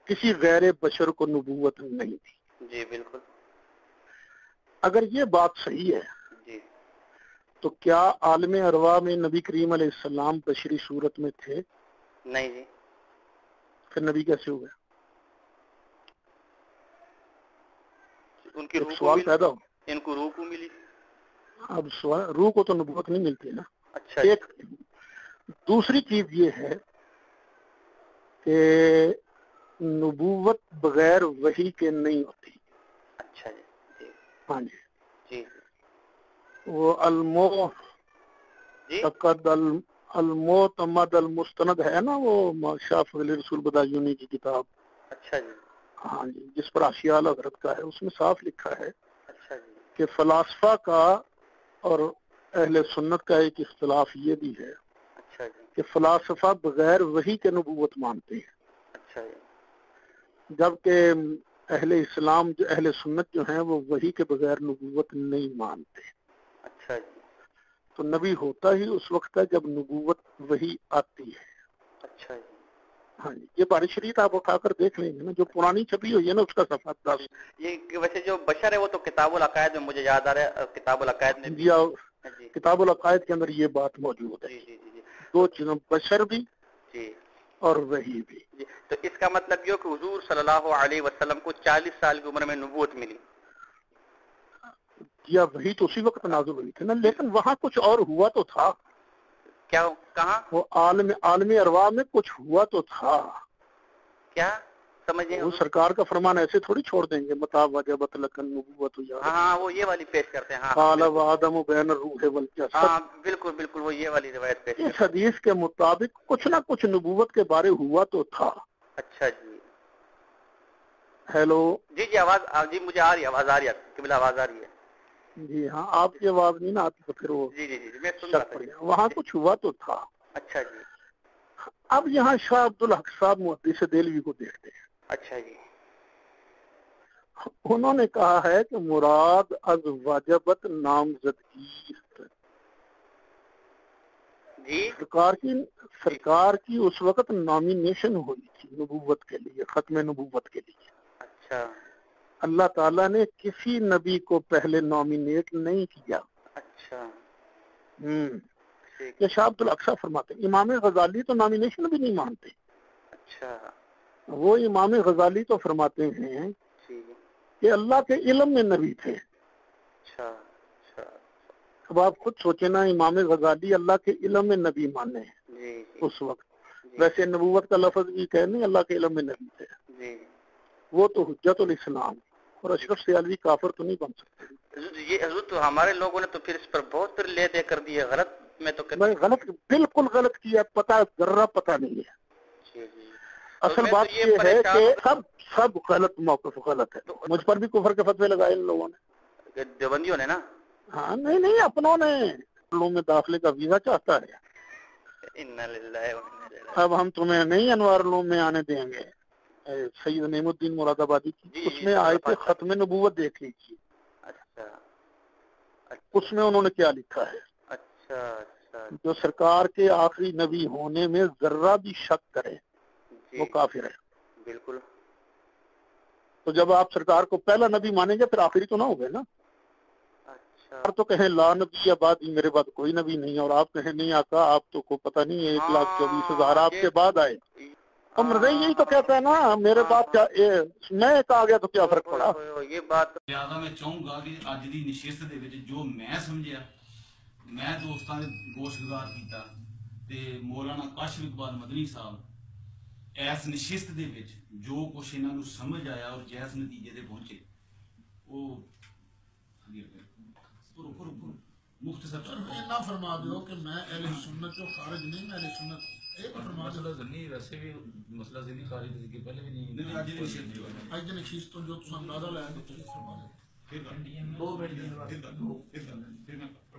کسی غیر بشر کو نبوت نہیں دی۔ جی بالکل۔ اگر یہ بات صحیح ہے جی تو کیا عالم ارواح میں نبی کریم علیہ السلام بشری صورت میں تھے؟ نہیں جی۔ پھر نبی کیسے ہو گیا؟ ان کی روح سوال پیدا ہو، ان کو روح کو ملی۔ اب سوال، روح کو تو نبوت نہیں ملتی نا۔ اچھا ایک دوسری چیز یہ ہے کہ نبوت بغیر وحی کے نہیں ہوتی۔ اچھا جی جی ہاں جی جی وہ المعتمد المستند ہے نا، وہ شاہ فضل رسول بدایونی کی کتاب۔ اچھا جی ہاں جی، جس پر آشیال حضرت کا ہے، اس میں صاف لکھا ہے اچھا جی کہ فلاسفہ کا اور اہل سنت کا ایک اختلاف یہ بھی ہے اچھا جی کہ فلاسفہ بغیر وحی کے نبوت مانتے ہیں، اچھا جی جبکہ اہل اسلام جو اہل سنت جو ہیں وہ وحی کے بغیر نبوت نہیں مانتے۔ اچھا جی تو نبی ہوتا ہی اس وقت ہے جب نبوت وحی آتی ہے۔ اچھا جی ہاں جی، یہ بارش شریف آپ اٹھا کر دیکھ لیں گے نا، جو پرانی چھپی ہوئی ہے نا اس کا صفحہ 10۔ یہ ویسے جو بشر ہے وہ تو کتاب العقائد میں مجھے یاد آ رہا ہے، کتاب العقائد میں بھی جی کتاب العقائد کے اندر یہ بات موجود ہے۔ جی جی جی 2 چیزوں، بشر بھی جی اور وحی بھی۔ جی تو اس کا مطلب یہ کہ حضور صلی اللہ علیہ وسلم کو 40 سال کی عمر میں نبوت ملی۔ یا وحی تو اسی وقت نازل ہوئی تھی نا، لیکن وہاں کچھ اور ہوا تو تھا۔ کیا کہاں؟ وہ عالم ارواح میں کچھ ہوا تو تھا۔ کیا سمجھیں؟ وہ سرکار کا فرمان ایسے تھوڑی چھوڑ دیں گے، متا وجبت لکن نبوت یا ہاں وہ یہ والی پیش کرتے ہیں۔ ہاں قال وآدم بین الروح والجسد۔ ہاں بالکل بالکل وہ یہ والی روایت پیش اس حدیث کے مطابق کچھ نہ کچھ نبوت کے بارے ہوا تو تھا۔ اچھا جی ہیلو جی جی آواز جی مجھے آ رہی ہے، آواز آ رہی ہے قبلہ، آواز آ رہی ہے جی ہاں، آپ کی آواز نہیں نا آتی تو پھر وہ جی جی جی میں سن شک پڑ گیا، وہاں کچھ ہوا تو تھا۔ اچھا جی اب یہاں شاہ عبدالحق صاحب محدث دہلوی کو دیکھتے ہیں۔ اچھا جی انہوں نے کہا ہے کہ مراد از واجبت نامزدگی جی سرکار کی اس وقت نامینیشن ہوئی تھی نبوت کے لیے، ختم نبوت کے لیے۔ اچھا اللہ تعالیٰ نے کسی نبی کو پہلے نامینیٹ نہیں کیا۔ اچھا یہ شاہ عبدالحق صاحب فرماتے ہیں۔ امام غزالی تو نامینیشن بھی نہیں مانتے۔ اچھا وہ امام غزالی تو فرماتے ہیں کہ اللہ کے علم میں نبی تھے۔ اچھا اچھا اب آپ خود سوچیں نا، امام غزالی اللہ کے علم میں نبی مانے ہیں اس وقت، ویسے نبوت کا لفظ بھی کہنے اللہ کے علم میں نبی تھے، وہ تو حجت الاسلام اور اشرف سیالوی کافر تو نہیں بن سکتے۔ یہ حضرت تو ہمارے لوگوں نے تو پھر اس پر بہت لے دے کر دی ہے، غلط میں تو غلط، بالکل غلط کیا، پتہ ذرہ پتہ نہیں ہے۔ اصل بات یہ ہے کہ سب غلط موقف غلط ہے۔ مجھ پر بھی کفر کے فتوے لگائے ان لوگوں نے، دیوبندیوں نے نا۔ ہاں نہیں اپنوں نے، علوم میں داخلے کا ویزا چاہتا ہے۔ اب ہم تمہیں نہیں انوار علوم میں آنے دیں گے، سید نعیم الدین مراد آبادی کی اس میں آئے تھے ختم نبوت، دیکھ لیجیے اس میں انہوں نے کیا لکھا ہے۔ اچھا جو سرکار کے آخری نبی ہونے میں ذرہ بھی شک کرے وہ کافر ہے۔ بالکل۔ تو جب آپ سرکار کو پہلا نبی مانیں گے پھر آخری تو نہ ہو گئے نا۔ اچھا تو کہیں لا نبی بعد میرے بعد کوئی نبی نہیں، اور آپ کہیں نہیں آقا آپ تو کو پتہ نہیں ہے 1,24,000 آپ کے بعد آئے۔ عمر یہی تو کہتا ہے نا میرے بعد کیا میں ایک آ گیا تو کیا فرق پڑا۔ یہ بات لہٰذا میں چاہوں گا کہ اج دی نشست دے وچ جو میں سمجھیا، میں دوستاں دے گوش گزار کیتا تے مولانا کاشف اقبال مدنی صاحب ایس نشست دے وچ جو کچھ انہاں نوں سمجھ آیا اور جیس نتیجے تے پہنچے وہ مختصر اتنا فرما دو کہ میں اہل سنت جو خارج نہیں، میں اہل سنت ایک فرما دو۔ مسئلہ ضمنی ویسے بھی مسئلہ ضمنی خارج کے پہلے بھی نہیں، اج دی نشست جو ہے اج دی نشست تو جو تساں اندازہ لایا تو فرما دو۔ 2 منٹ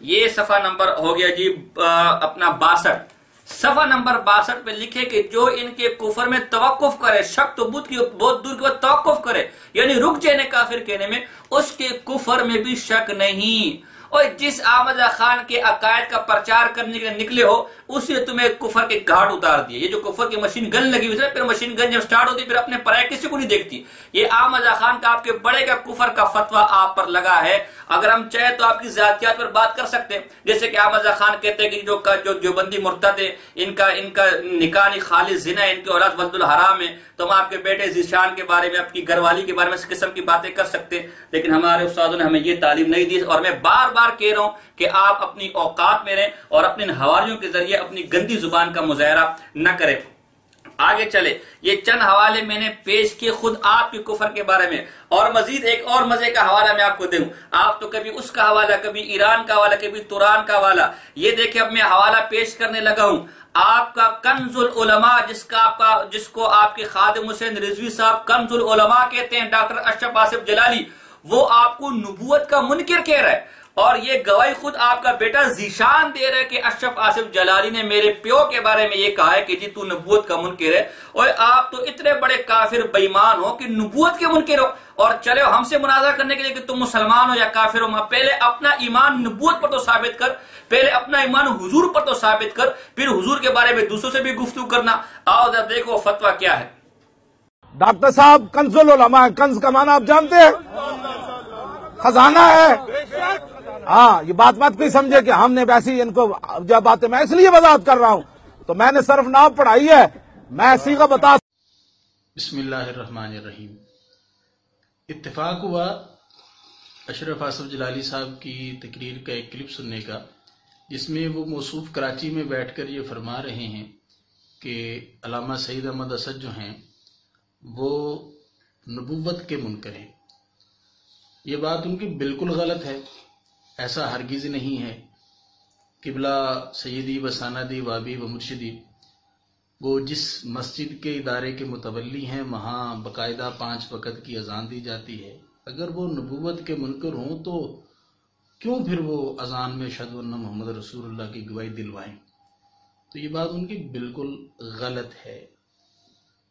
یہ صفحہ نمبر ہو گیا جی اپنا 62. صفحہ نمبر 62 پہ لکھے کہ جو ان کے کفر میں توقف کرے، شک تو بدھ کی بہت دور کے بعد توقف کرے یعنی رک جائے کافر کہنے میں، اس کے کفر میں بھی شک نہیں. اور جس احمد خان کے عقائد کا پرچار کرنے کے لیے نکلے ہو اسی نے تمہیں کفر کے گھاٹ اتار دیے. یہ جو کفر کی مشین گن لگی ہوئی ہے، پھر مشین گن جب سٹارٹ ہوتی پھر اپنے پرائے کسی کو نہیں دیکھتی. یہ احمد خان کا آپ کے بڑے کا کفر کا فتویٰ آپ پر لگا ہے. اگر ہم چاہیں تو آپ کی ذاتیات پر بات کر سکتے ہیں، جیسے کہ احمد خان کہتے ہیں کہ جو دیوبندی مرتد ہے ان کا نکاح نہیں خالص زنا ہے، ان کی اولاد ولد الحرام ہے. تو ہم آپ کے بیٹے ذیشان کے بارے میں، آپ کی گھر والی کے بارے میں اس قسم کی باتیں کر سکتے ہیں، لیکن ہمارے استادوں نے ہمیں یہ تعلیم نہیں دی. اور میں بار بار کہہ رہا ہوں کہ آپ اپنی اوقات میں رہیں اور اپنے حوالیوں کے ذریعے اپنی گندی زبان کا مظاہرہ نہ کریں. آگے چلے، یہ چند حوالے میں نے پیش کیے خود آپ کے کفر کے بارے میں. اور مزید ایک اور مزے کا حوالہ میں آپ کو دوں. آپ تو کبھی اس کا حوالہ، کبھی ایران کا حوالہ، کبھی توران کا حوالہ. یہ دیکھیں اب میں حوالہ پیش کرنے لگا ہوں. آپ کا کنز العلماء جس کو آپ کے خادم حسین رضوی صاحب کنز العلماء کہتے ہیں، ڈاکٹر اشرف آصف جلالی، وہ آپ کو نبوت کا منکر کہہ رہا ہے. اور یہ گواہی خود آپ کا بیٹا ذیشان دے رہا ہے کہ اشرف آصف جلالی نے میرے پیو کے بارے میں یہ کہا ہے کہ جی تو نبوت کا منکر ہے. اور آپ تو اتنے بڑے کافر بے ایمان ہو کہ نبوت کے منکر ہو، اور چلے ہم سے مناظرہ کرنے کے لیے کہ تم مسلمان ہو یا کافر ہو. پہلے اپنا ایمان نبوت پر تو ثابت کر، پہلے اپنا ایمان حضور پر تو ثابت کر، پھر حضور کے بارے میں دوسروں سے بھی گفتگو کرنا. آؤ ذرا دیکھو فتویٰ کیا ہے. ڈاکٹر صاحب کنز العلماء، کنز کا معنی آپ جانتے ہیں؟ خزانہ ہے. ہاں یہ بات مت کوئی سمجھے کہ ہم نے ویسی ان کو جب باتیں، میں اس لیے وضاحت کر رہا ہوں تو میں نے صرف نام پڑھائی ہے، میں صیغہ بتا. بسم اللہ الرحمن الرحیم. اتفاق ہوا اشرف آصف جلالی صاحب کی تقریر کا ایک کلپ سننے کا، جس میں وہ موصوف کراچی میں بیٹھ کر یہ فرما رہے ہیں کہ علامہ سعید احمد اسد جو ہیں وہ نبوت کے منکر ہیں. یہ بات ان کی بالکل غلط ہے، ایسا ہرگز نہیں ہے. قبلہ سیدی و ساندی وابی و مرشدی وہ جس مسجد کے ادارے کے متولی ہیں وہاں باقاعدہ 5 وقت کی اذان دی جاتی ہے. اگر وہ نبوت کے منکر ہوں تو کیوں پھر وہ اذان میں اشہد ان محمد رسول اللہ کی گواہی دلوائیں؟ تو یہ بات ان کی بالکل غلط ہے.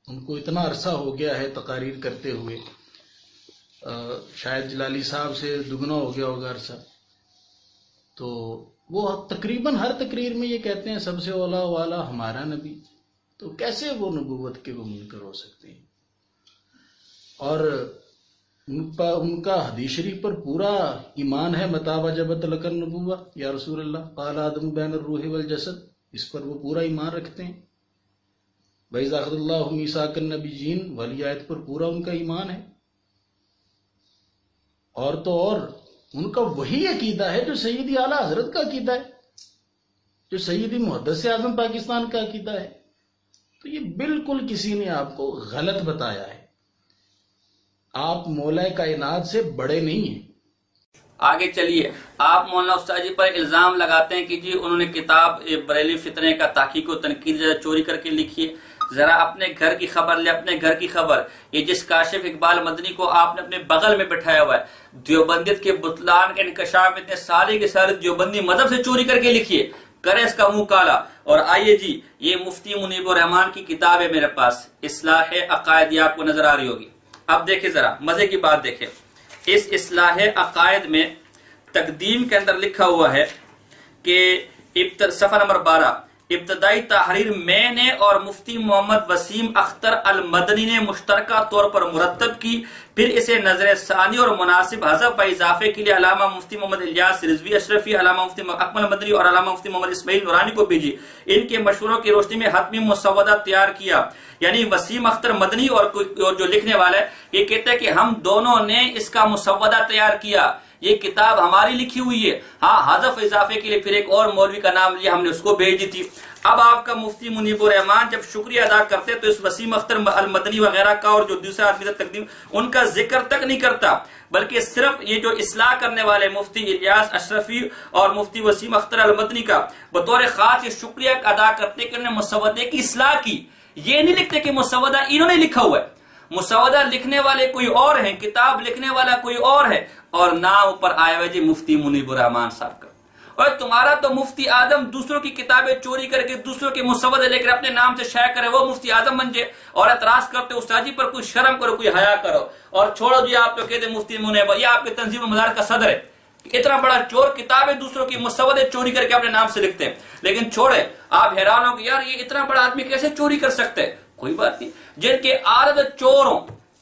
ان کو اتنا عرصہ ہو گیا ہے تقاریر کرتے ہوئے، شاید جلالی صاحب سے دگنا ہو گیا ہوگا عرصہ. تو وہ تقریباً ہر تقریر میں یہ کہتے ہیں سب سے اولا والا ہمارا نبی. تو کیسے وہ نبوت کے وہ منکر ہو سکتے ہیں؟ اور ان کا حدیث شریف پر پورا ایمان ہے. متا وجبت لک النبوہ یا رسول اللہ قال آدم بین الروح والجسد، اس پر وہ پورا ایمان رکھتے ہیں. وَإِذَا أَخَذَ اللَّهُ مِيثَاقَ النَّبِيِّينَ والی آیت پر پورا ان کا ایمان ہے. اور تو اور ان کا وہی عقیدہ ہے جو سیدی اعلیٰ حضرت کا عقیدہ ہے، جو سیدی محدث اعظم پاکستان کا عقیدہ ہے. تو یہ بالکل کسی نے آپ کو غلط بتایا ہے. آپ مولا کائنات سے بڑے نہیں ہیں. آگے چلیے، آپ مولانا استاد جی پر الزام لگاتے ہیں کہ جی انہوں نے کتاب بریلی فتنے کا تحقیق و تنقید چوری کر کے لکھی ہے. ذرا اپنے گھر کی خبر لے، اپنے گھر کی خبر. یہ جس کاشف اقبال مدنی کو آپ نے اپنے بغل میں بٹھایا ہوا ہے، دیوبندیت کے بطلان کے انکشاف اتنے سالے کے سارے دیوبندی مذہب سے چوری کر کے لکھیے، کرے اس کا منہ کالا. اور آئیے جی، یہ مفتی منیب الرحمان کی کتاب ہے میرے پاس، اصلاح عقائد، یہ آپ کو نظر آ رہی ہوگی. اب دیکھیں ذرا مزے کی بات دیکھیں. اس اصلاح عقائد میں تقدیم کے اندر لکھا ہوا ہے کہ صفحہ نمبر 12، ابتدائی تحریر میں نے اور مفتی محمد وسیم اختر المدنی نے مشترکہ طور پر مرتب کی، پھر اسے نظر ثانی اور مناسب حذف و اضافے کے لیے علامہ مفتی محمد الیاس رضوی اشرفی، علامہ مفتی اکمل مدنی اور علامہ مفتی محمد اسماعیل نورانی کو بھیجی. ان کے مشوروں کی روشنی میں حتمی مسودہ تیار کیا. یعنی وسیم اختر مدنی اور جو لکھنے والا ہے یہ کہتے ہیں کہ ہم دونوں نے اس کا مسودہ تیار کیا، یہ کتاب ہماری لکھی ہوئی ہے. ہاں، حذف اضافے کے لیے پھر ایک اور مولوی کا نام لیا، ہم نے اس کو بھیج دی تھی. اب آپ کا مفتی منیب الرحمان جب شکریہ ادا کرتے تو اس وسیم اختر المدنی وغیرہ کا اور جو دوسرا آدمی تقدیم ان کا ذکر تک نہیں کرتا، بلکہ صرف یہ جو اصلاح کرنے والے مفتی الیاس اشرفی اور مفتی وسیم اختر المدنی کا بطور خاص یہ شکریہ ادا کرتے کہ انہوں نے مسودے کی اصلاح کی. یہ نہیں لکھتے کہ مسودہ انہوں نے لکھا ہوا ہے. مسودہ لکھنے والے کوئی اور ہیں، کتاب لکھنے والا کوئی اور ہے، اور نام اوپر آیا ہوا جی مفتی منیب الرحمان صاحب کا. اور تمہارا تو مفتی اعظم دوسروں کی کتابیں چوری کر کے دوسروں کے مسودے لے کر اپنے نام سے شائع کرے وہ مفتی اعظم بن جائے، اور اعتراض کرتے استاد جی پر کوئی شرم کرو، کوئی حیا کرو، اور چھوڑو جی آپ تو کہتے مفتی منیب، یہ آپ کے تنظیم مدارس کا صدر ہے، اتنا بڑا چور کتابیں دوسروں کی مسودے چوری کر کے اپنے نام سے لکھتے ہیں۔ لیکن چھوڑے، آپ حیران ہو کہ یار یہ اتنا بڑا آدمی کیسے چوری کر سکتے ہیں؟ کوئی بات نہیں، جن کے عادت چوروں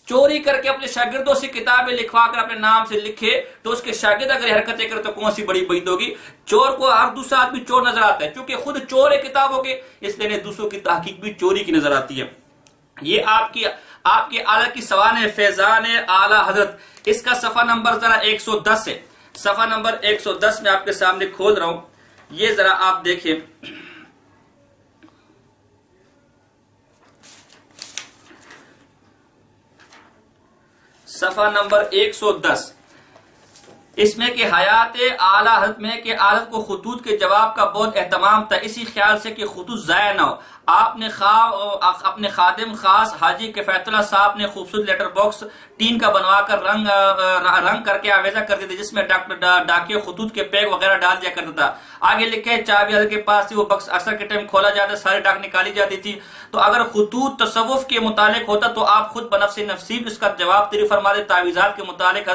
چوری کر کے اپنے شاگردوں سے کتابیں لکھوا کر اپنے نام سے لکھے تو اس کے شاگرد اگر حرکتیں کرے تو کون سی بڑی بات ہوگی؟ چور کو ہر دوسرا آدمی چور نظر آتا ہے، چونکہ خود چور ہے کتابوں کے، اس لیے دوسروں کی تحقیق بھی چوری کی نظر آتی ہے۔ یہ آپ کی اعلیٰ کی سوانح فیضان اعلیٰ حضرت، اس کا صفحہ نمبر ذرا 110 ہے، صفحہ نمبر 110 میں آپ کے سامنے کھول رہا ہوں، یہ ذرا آپ دیکھیں۔ صفحہ نمبر 110، اس میں کہ حیات اعلیٰ حضرت میں کہ حضرت کو خطوط کے جواب کا بہت اہتمام تھا، اسی خیال سے کہ خطوط ضائع نہ ہو، آپ نے اپنے خادم خاص حاجی کفایت اللہ صاحب نے خوبصورت لیٹر باکس ٹین کا بنوا کر رنگ کر کے آویزہ کر دیتے، جس میں ڈاکیوں خطوط کے پیغ وغیرہ ڈال دیا کرتا تھا۔ آگے لکھے چابی حضرت کے پاس تھی، وہ بکس اکثر کے ٹائم کھولا جاتا، ساری ڈاک نکالی جاتی تھی، تو اگر خطوط تصوف کے متعلق ہوتا تو آپ خود بنفس نفسیب اس کا جواب طری فرما دے، تعویذات کے متعلق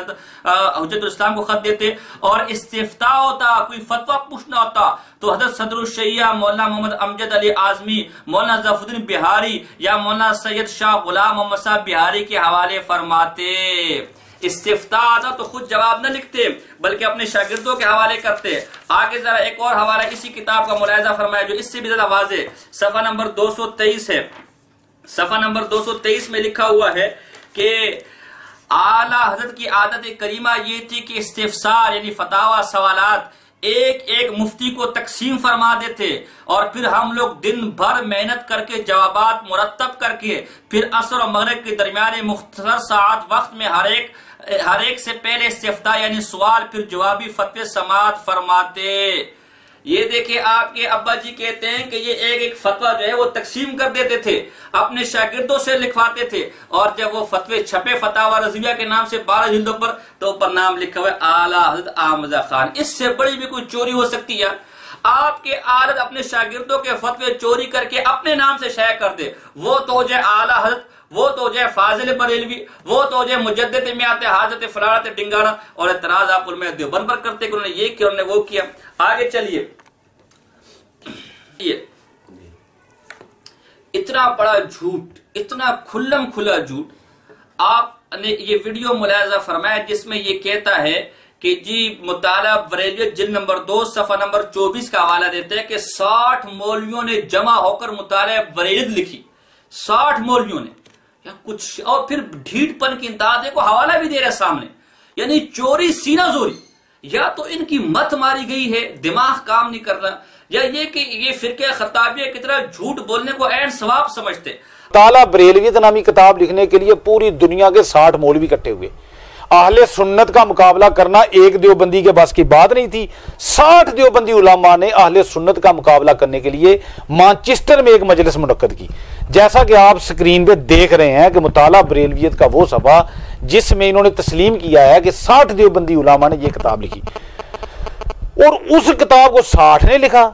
حجت الاسلام کو خط دیتے، اور استفتاء ہوتا، کوئی فتویٰ پوچھنا ہوتا تو حضرت صدر الشیعہ مولانا محمد امجد علی اعظمی، مولانا ظفر الدین بہاری یا مولانا سید شاہ غلام محمد صاحب بہاری کے حوالے فرماتے۔ استفتاء آتا تو خود جواب نہ لکھتے بلکہ اپنے شاگردوں کے حوالے کرتے۔ آگے ذرا ایک اور حوالہ اسی کتاب کا ملاحظہ فرمایا جو اس سے بھی زیادہ واضح، صفحہ نمبر 223 ہے، صفحہ نمبر 223 میں لکھا ہوا ہے کہ اعلیٰ حضرت کی عادت کریمہ یہ تھی کہ استفسار یعنی فتاوی سوالات ایک ایک مفتی کو تقسیم فرما دیتے، اور پھر ہم لوگ دن بھر محنت کر کے جوابات مرتب کر کے پھر عصر و مغرب کے درمیان مختصر ساعت وقت میں ہر ایک سے پہلے استفتاء یعنی سوال پھر جوابی فتوے سماعت فرماتے۔ یہ دیکھیں آپ کے ابا جی کہتے ہیں کہ یہ ایک ایک فتویٰ جو ہے وہ تقسیم کر دیتے تھے، اپنے شاگردوں سے لکھواتے تھے، اور جب وہ فتوے چھپے فتاوی رضویہ کے نام سے 12 جلدوں پر تو اوپر نام لکھا ہوا ہے اعلیٰ حضرت احمد خان۔ اس سے بڑی بھی کوئی چوری ہو سکتی ہے؟ آپ کے عالد اپنے شاگردوں کے فتوے چوری کر کے اپنے نام سے شائع کر دے، وہ تو ہو جائے اعلیٰ حضرت، وہ تو ہو جائے فاضل بریلوی، وہ تو ہو جائے مجدد میات حاجت فلالت ڈنگارا، اور اعتراض آپ علماء دیوبند پر کرتے کہ انہوں نے یہ کیا انہوں نے وہ کیا۔ آگے چلیے، اتنا بڑا جھوٹ، اتنا کھلم کھلا جھوٹ، آپ نے یہ ویڈیو ملاحظہ فرمایا جس میں یہ کہتا ہے کہ جی مطالعہ بریلیت جلد نمبر 2 صفحہ نمبر 24 کا حوالہ دیتے ہیں کہ 60 مولویوں نے جمع ہو کر مطالعہ بریلیت لکھی، 60 مولویوں نے، یا کچھ، اور پھر ڈھیٹ پن کی انتہا دیکھو، حوالہ بھی دے رہے سامنے، یعنی چوری سینہ زوری، یا تو ان کی مت ماری گئی ہے، دماغ کام نہیں کر رہا، یا یہ کہ یہ فرقہ خطابیہ کی طرح جھوٹ بولنے کو عین ثواب سمجھتے۔ مطالعہ بریلویت نامی کتاب لکھنے کے لیے پوری دنیا کے 60 مولوی اکٹھے ہوئے، اہل سنت کا مقابلہ کرنا ایک دیوبندی کے بس کی بات نہیں تھی، 60 دیوبندی علماء نے اہل سنت کا مقابلہ کرنے کے لیے مانچسٹر میں ایک مجلس منعقد کی، جیسا کہ آپ سکرین پہ دیکھ رہے ہیں کہ مطالعہ بریلویت کا وہ صفحہ جس میں انہوں نے تسلیم کیا ہے کہ 60 دیوبندی علماء نے یہ کتاب لکھی، اور اس کتاب کو 60 نے لکھا۔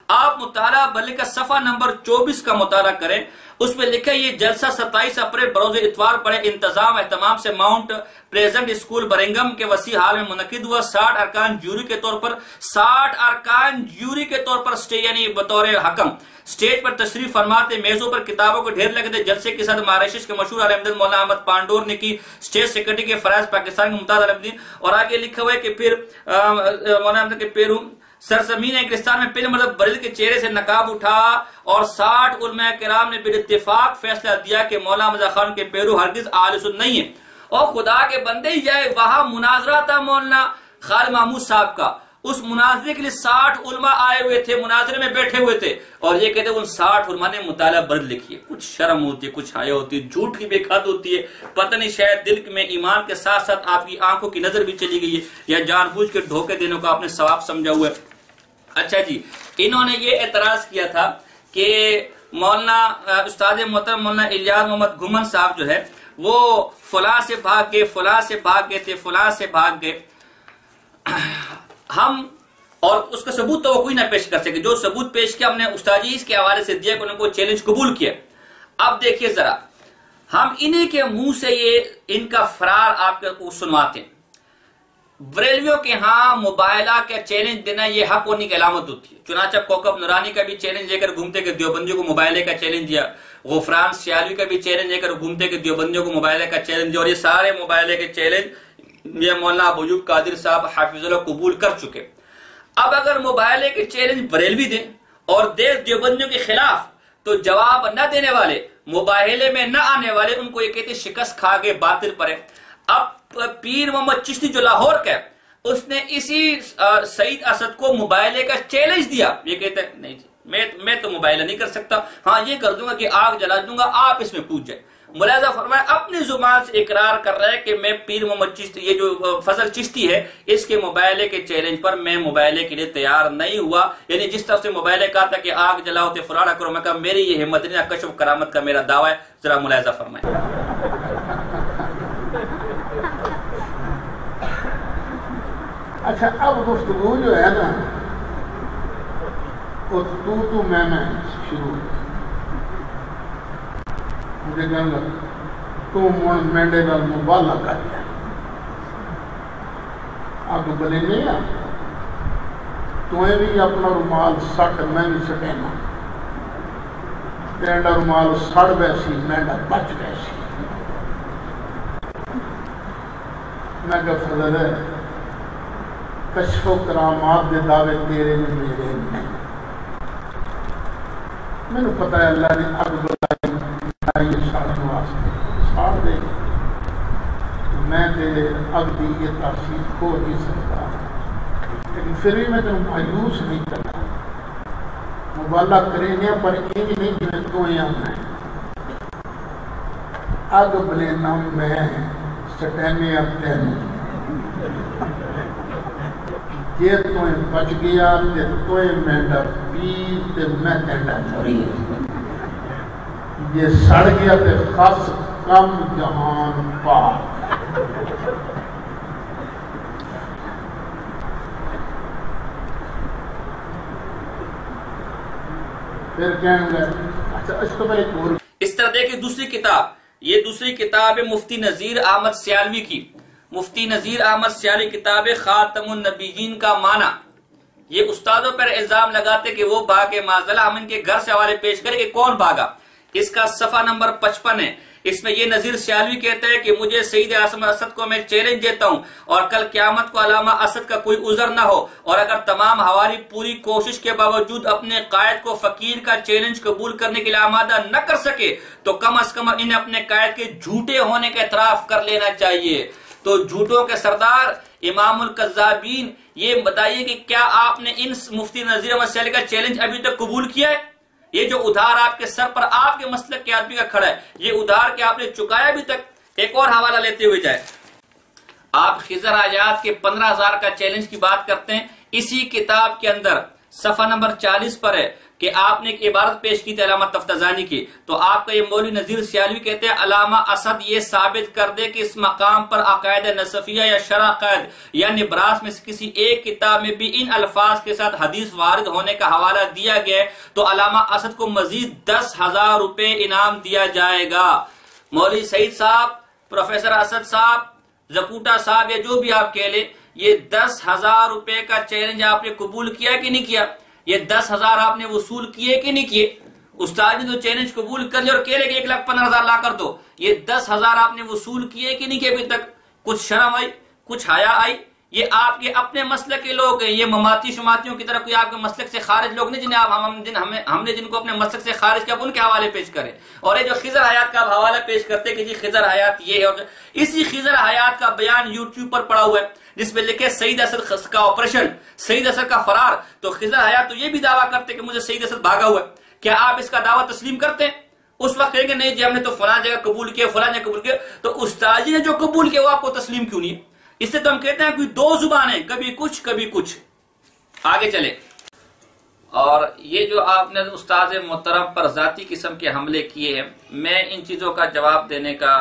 آپ مطالعہ بریلویت کا صفحہ نمبر 24 کا مطالعہ کریں، اس میں لکھا یہ جلسہ 27 اپریل بروز اتوار بڑے انتظام اہتمام سے ماؤنٹ پلیزنٹ اسکول برنگم کے وسیع حال میں منعقد ہوا۔ 60 ارکان جیوری کے طور پر، 60 ارکان جیوری کے طور پر یعنی بطور حکم سٹیج پر تشریف فرماتے، میزوں پر کتابوں کے ڈھیر لگے تھے۔ جلسے کے ساتھ مہاراشٹر کے مشہور عالم دین مولانا احمد پانڈور نے کی اسٹیٹ سیکرٹری کے فرائض پاکستان کے ممتاز عالم دین، اور آگے لکھا ہوا ہے کہ پھر مولانا احمد کے پیرو سرزمین انگلستان میں پہلے مرتبہ بریلویت کے چہرے سے نقاب اٹھا، اور 60 علماء کرام نے بالاتفاق فیصلہ دیا کہ مولانا احمد خان کے پیرو ہرگز اہل سنت نہیں ہے۔ اور خدا کے بندے یہ وہاں مناظرہ تھا مولانا خالد محمود صاحب کا، اس مناظرے کے لیے 60 علماء آئے ہوئے تھے، مناظرے میں بیٹھے ہوئے تھے، اور یہ کہتے ہیں ان 60 علماء نے مطالعہ بریلویت لکھی ہے۔ کچھ شرم ہوتی ہے، کچھ حیا ہوتی ہے، جھوٹ کی بے حد ہوتی ہے، پتہ نہیں شاید دل میں ایمان کے ساتھ ساتھ آپ کی آنکھوں کی نظر بھی چلی گئی ہے، یا جان بوجھ کے دھوکے دینے کو آپ نے ثواب سمجھا ہوا ہے۔ اچھا جی، انہوں نے یہ اعتراض کیا تھا کہ مولانا استاد محترم مولانا الیاس محمد گھمن صاحب جو ہے وہ فلاں سے بھاگ گئے، فلاں سے بھاگ گئے تھے، فلاں سے بھاگ گئے، ہم اور اس کا ثبوت تو وہ کوئی نہ پیش کر سکے. جو ثبوت پیش کیا ہم نے استاد اس کے حوالے سے دیا کہ انہوں نے چیلنج قبول کیا. اب دیکھیے ذرا ہم انہی کے منہ سے یہ ان کا فرار آپ کو سنواتے ہیں. بریلویوں کے ہاں مباہلہ کا چیلنج دینا یہ حق ہونے کی علامت ہوتی ہے. چنانچہ کوکب نورانی کا بھی چیلنج لے کر گھومتے کہ دیوبندیوں کو مباہلے کا چیلنج دیا. غفران سیالوی کا بھی چیلنج لے کر گھومتے کہ دیوبندیوں کو مباہلے کا چیلنج دیا. اور یہ سارے مباہلے کے چیلنج یہ مولانا ابو ایوب قادری صاحب حافظ اللہ قبول کر چکے. اب اگر مباہلے کے چیلنج بریلوی دیں اور دیوبندیوں کے خلاف تو جواب نہ دینے والے مباہلے میں نہ آنے والے ان کو یہ کہتے شکست کھا گئے باطل پر ہے. اب پیر محمد چشتی جو لاہور کا ہے اس نے اسی سعید اسد کو مباہلے کا چیلنج دیا. یہ کہتے ہیں نہیں جی میں تو مباہلہ نہیں کر سکتا, ہاں یہ کر دوں گا کہ آگ جلا دوں گا, آپ اس میں پوچھ جائیں. ملاحظہ فرمائے اپنی زبان سے اقرار کر رہا ہے کہ میں پیر محمد چشتی یہ جو فضل چشتی ہے اس کے مباہلے کے چیلنج پر میں مباہلے کے لیے تیار نہیں ہوا. یعنی جس طرف سے مباہلے کہا تھا کہ آگ جلاؤ تے فلانا کرو, میں کہا میری یہ ہمت نہیں, کشف کرامت کا میرا دعویٰ ہے. ذرا ملاحظہ فرمائے. اچھا اب گفتگو جو ہے نا وہ تو میں شروع مجھے کہنے لگا تو من مینڈے نال مبالغہ کر دیا. اب بلے نہیں آ تو بھی اپنا رومال سٹ میں بھی سٹینا تیرا رومال سڑ بیسی مینڈا بچ بیسی. میں کہ فضل ہے کشف و کرامات دے دعوے تیرے میں میرے نہیں. میں نے پتا ہے اللہ نے اب بلائی ساڑھنے واسطے ساڑھ دے میں تیرے اب بھی یہ تاثیر کھو نہیں سکتا, لیکن پھر بھی میں تمہیں مایوس نہیں کرتا. مبالغہ کریں گے پر یہ بھی نہیں کہ تو یہاں میں اگ بلے نام میں سٹینے اب تینے یہ تو بچ گیا تو مینڈا پیر تے میں تینڈا چھوڑی یہ سڑ گیا تے خاص کم جہان پاک. پھر کہنے گئے اچھا اس تو میں ایک اور اس طرح دیکھیں دوسری کتاب, یہ دوسری کتاب ہے مفتی نذیر احمد سیالوی کی. مفتی نذیر احمد سیالوی کتاب خاتم النبیین کا معنی. یہ استادوں پر الزام لگاتے کہ وہ بھاگے معذلہ, ہم ان کے گھر سے حوالے پیش کریں کہ کون بھاگا. اس کا صفحہ نمبر 55 ہے. اس میں یہ نذیر سیالوی کہتے ہیں کہ مجھے سید اعظم اسد کو میں چیلنج دیتا ہوں اور کل قیامت کو علامہ اسد کا کوئی عذر نہ ہو, اور اگر تمام ہماری پوری کوشش کے باوجود اپنے قائد کو فقیر کا چیلنج قبول کرنے کے لیے آمادہ نہ کر سکے تو کم از کم انہیں اپنے قائد کے جھوٹے ہونے کا اعتراف کر لینا چاہیے. تو جھوٹوں کے سردار امام القذابین یہ بتائیے کہ کیا آپ نے ان مفتی نذیر احمد سیالوی کا چیلنج ابھی تک قبول کیا ہے؟ یہ جو ادھار آپ کے سر پر آپ کے مسلک کے آدمی کا کھڑا ہے یہ ادھار کے آپ نے چکایا ابھی تک؟ ایک اور حوالہ لیتے ہوئے جائے. آپ خضر آیات کے 15,000 کا چیلنج کی بات کرتے ہیں. اسی کتاب کے اندر صفحہ نمبر 40 پر ہے کہ آپ نے ایک عبارت پیش کی تھی علامہ تفتزانی کی. تو آپ کا یہ مولوی نذیر سیالوی کہتے ہیں علامہ اسد یہ ثابت کر دے کہ اس مقام پر عقائد نصفیہ یا شرع عقائد یا نبراس میں سے کسی ایک کتاب میں بھی ان الفاظ کے ساتھ حدیث وارد ہونے کا حوالہ دیا گیا تو علامہ اسد کو مزید 10,000 روپے انعام دیا جائے گا. مولوی سعید صاحب, پروفیسر اسد صاحب, زکوٹا صاحب یا جو بھی آپ کہہ لیں, یہ 10,000 روپے کا چیلنج آپ نے قبول کیا کہ نہیں کیا؟ یہ 10,000 آپ نے وصول کیے کہ نہیں کیے؟ استاد نے تو چیلنج قبول کر لیا اور کہہ لے کہ 1,15,000 لا کر دو. یہ 10,000 آپ نے وصول کیے کہ نہیں کیے ابھی تک؟ کچھ شرم آئی, کچھ حیا آئی؟ یہ آپ کے اپنے مسلک کے لوگ ہیں, یہ مماتی شماتیوں کی طرح کوئی آپ کے مسلک سے خارج لوگ نہیں جنہیں ہم نے جن کو اپنے مسلک سے خارج کیا ان کے حوالے پیش کریں. اور یہ جو خضر حیات کا حوالہ پیش کرتے کہ جی خضر حیات یہ ہے, اور اسی خضر حیات کا بیان یوٹیوب پر پڑا ہوا ہے جس میں لکھے سعید اسد کا آپریشن, سعید اسد کا فرار. تو خضر حیات تو یہ بھی دعویٰ کرتے کہ مجھے سعید اسد بھاگا ہوا ہے. کیا آپ اس کا دعویٰ تسلیم کرتے ہیں؟ اس وقت کہیں گے نہیں جی ہم نے تو فلاں جگہ قبول کیا, فلاں جگہ قبول کیا. تو استاد جی نے جو قبول کیا وہ آپ کو تسلیم کیوں نہیں ہے؟ اس سے تو ہم کہتے ہیں کوئی دو زبانیں, کبھی کچھ کبھی کچھ. آگے چلے. اور یہ جو آپ نے استاد محترم پر ذاتی قسم کے حملے کیے ہیں, میں ان چیزوں کا جواب دینے کا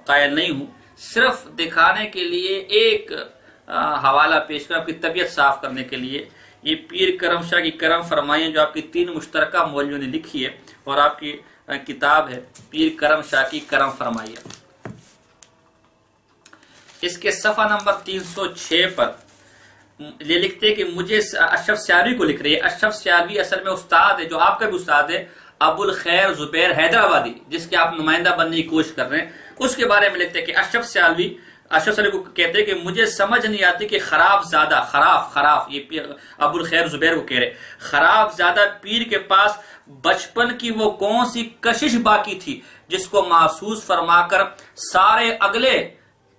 قائل نہیں ہوں. صرف دکھانے کے لیے ایک حوالہ پیش کر آپ کی طبیعت صاف کرنے کے لیے. یہ پیر کرم شاہ کی کرم فرمائیاں جو آپ کی 3 مشترکہ مولویوں نے لکھی ہے اور آپ کی کتاب ہے پیر کرم شاہ کی کرم فرمائیاں. اس کے صفحہ نمبر 306 پر یہ لکھتے کہ مجھے اشرف سیالوی کو لکھ رہی ہے. اشرف سیالوی اصل میں استاد ہے جو آپ کا بھی استاد ہے, ابو الخیر زبیر حیدرآبادی, جس کے آپ نمائندہ بننے کی کوشش کر رہے ہیں. اس کے بارے میں لکھتے کہ اشرف سیالوی کو کہتے کہ مجھے سمجھ نہیں آتی کہ خراف زیادہ خراف یہ ابو الخیر زبیر کو کہہ رہے, خراف زیادہ پیر کے پاس بچپن کی وہ کون سی کشش باقی تھی جس کو محسوس فرما کر سارے اگلے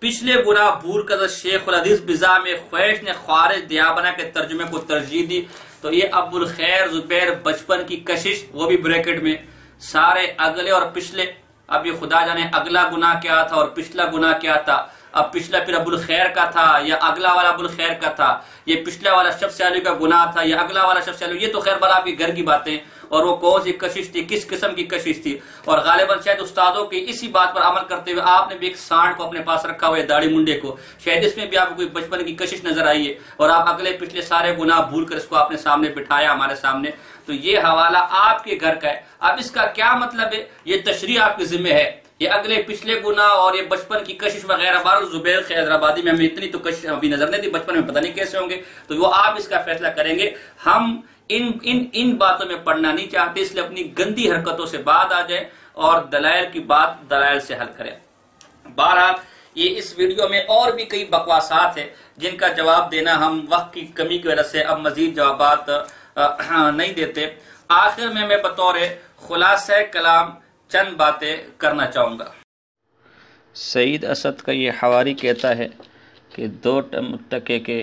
پچھلے گناہ بھول کر شیخ الحدیث بزام خویش نے خارج دیابنا کے ترجمے کو ترجیح دی. تو یہ ابو الخیر زبیر بچپن کی کشش, وہ بھی بریکٹ میں, سارے اگلے اور پچھلے. اب یہ خدا جانے اگلا گناہ کیا تھا اور پچھلا گناہ کیا تھا. اب پچھلا پھر ابو الخیر کا تھا یا اگلا والا ابو الخیر کا تھا, یہ پچھلا والا اشرف سیالوی کا گناہ تھا یا اگلا والا اشرف سیالوی. یہ تو خیر بلا آپ کے گھر کی باتیں, اور وہ کون سی کشش تھی, کس قسم کی کشش تھی. اور غالباً شاید استادوں کی اسی بات پر عمل کرتے ہوئے آپ نے بھی ایک سانڈ کو اپنے پاس رکھا ہوا ہے, داڑھی منڈے کو, شاید اس میں بھی آپ کو کوئی بچپن کی کشش نظر آئی ہے اور آپ اگلے پچھلے سارے گناہ بھول کر اس کو اپنے سامنے بٹھایا ہمارے سامنے. تو یہ حوالہ آپ کے گھر کا ہے. اب اس کا کیا مطلب ہے, یہ تشریح آپ کے ذمہ ہے. یہ اگلے پچھلے گناہ اور یہ بچپن کی کشش وغیرہ بار زبیر حیدرآبادی میں ہمیں اتنی تو کشش ابھی نظر نہیں تھی, بچپن میں پتہ نہیں کیسے ہوں گے. تو وہ آپ اس کا فیصلہ کریں گے. ہم ان باتوں میں پڑھنا نہیں چاہتے, اس لیے اپنی گندی حرکتوں سے بعد آ جائیں اور دلائل کی بات دلائل سے حل کریں. بہرحال یہ اس ویڈیو میں اور بھی کئی بکواسات ہیں جن کا جواب دینا ہم وقت کی کمی کی وجہ سے اب مزید جوابات نہیں دیتے. آخر میں بطور خلاصہ کلام چند باتیں کرنا چاہوں گا. سعید اسد کا یہ حواری کہتا ہے کہ 2 متقے کے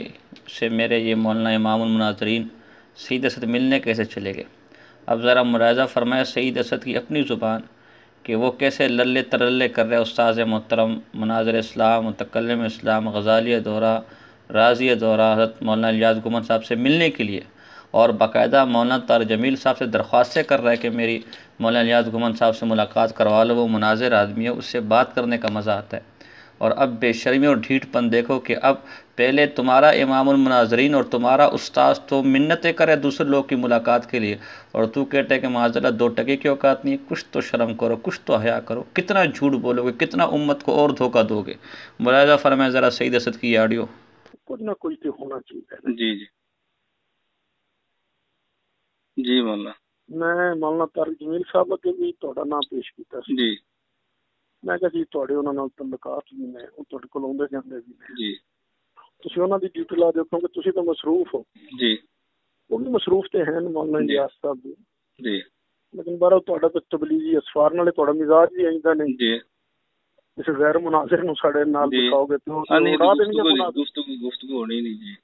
سے میرے یہ مولانا امام المناظرین سعید اسد ملنے کیسے چلے گئے. اب ذرا ملاحظہ فرمائے سعید اسد کی اپنی زبان کہ وہ کیسے للے ترلے کر رہے استاذ محترم مناظر اسلام, متکلم اسلام, غزالی دورہ, رازی دورہ حضرت مولانا الیاس گمن صاحب سے ملنے کے لیے, اور باقاعدہ مولانا طارق جمیل صاحب سے درخواستیں کر رہا ہے کہ میری مولانا الیاس گمن صاحب سے ملاقات کروا لو, وہ مناظر آدمی ہے, اس سے بات کرنے کا مزہ آتا ہے. اور اب بے شرمی اور ڈھیٹ پن دیکھو کہ اب پہلے تمہارا امام المناظرین اور تمہارا استاذ تو منتیں کرے دوسرے لوگ کی ملاقات کے لیے, اور تو کہتے کہ معذرت 2 ٹکے کی اوقات نہیں, کچھ تو شرم کرو, کچھ تو حیا کرو. کتنا جھوٹ بولو گے, کتنا امت کو اور دھوکہ دو گے. ملاحظہ فرمائیں ذرا سعید اسد کی آڈیو. کچھ نہ کچھ تو ہونا چاہیے. جی جی جی مولانا. میں مولانا طارق جمیل صاحب اگے بھی تہاڈا نام پیش کیتا سی. جی میں کہا جی تہاڈے انہاں نال تعلقات بھی نے, او تہاڈے کول اوندے جاندے بھی نے. جی تسی انہاں دی ڈیوٹی لا دیو کہ تسی تو مصروف ہو. جی وہ بھی مصروف تے ہیں مولانا الیاس صاحب بھی. جی لیکن بارہ تہاڈا تو تبلیغی اسفار نال تہاڈا مزاج بھی ایندا نہیں. جی اس غیر مناظر نو ساڈے نال بتاؤ گے تو گفتگو ہونی نہیں. جی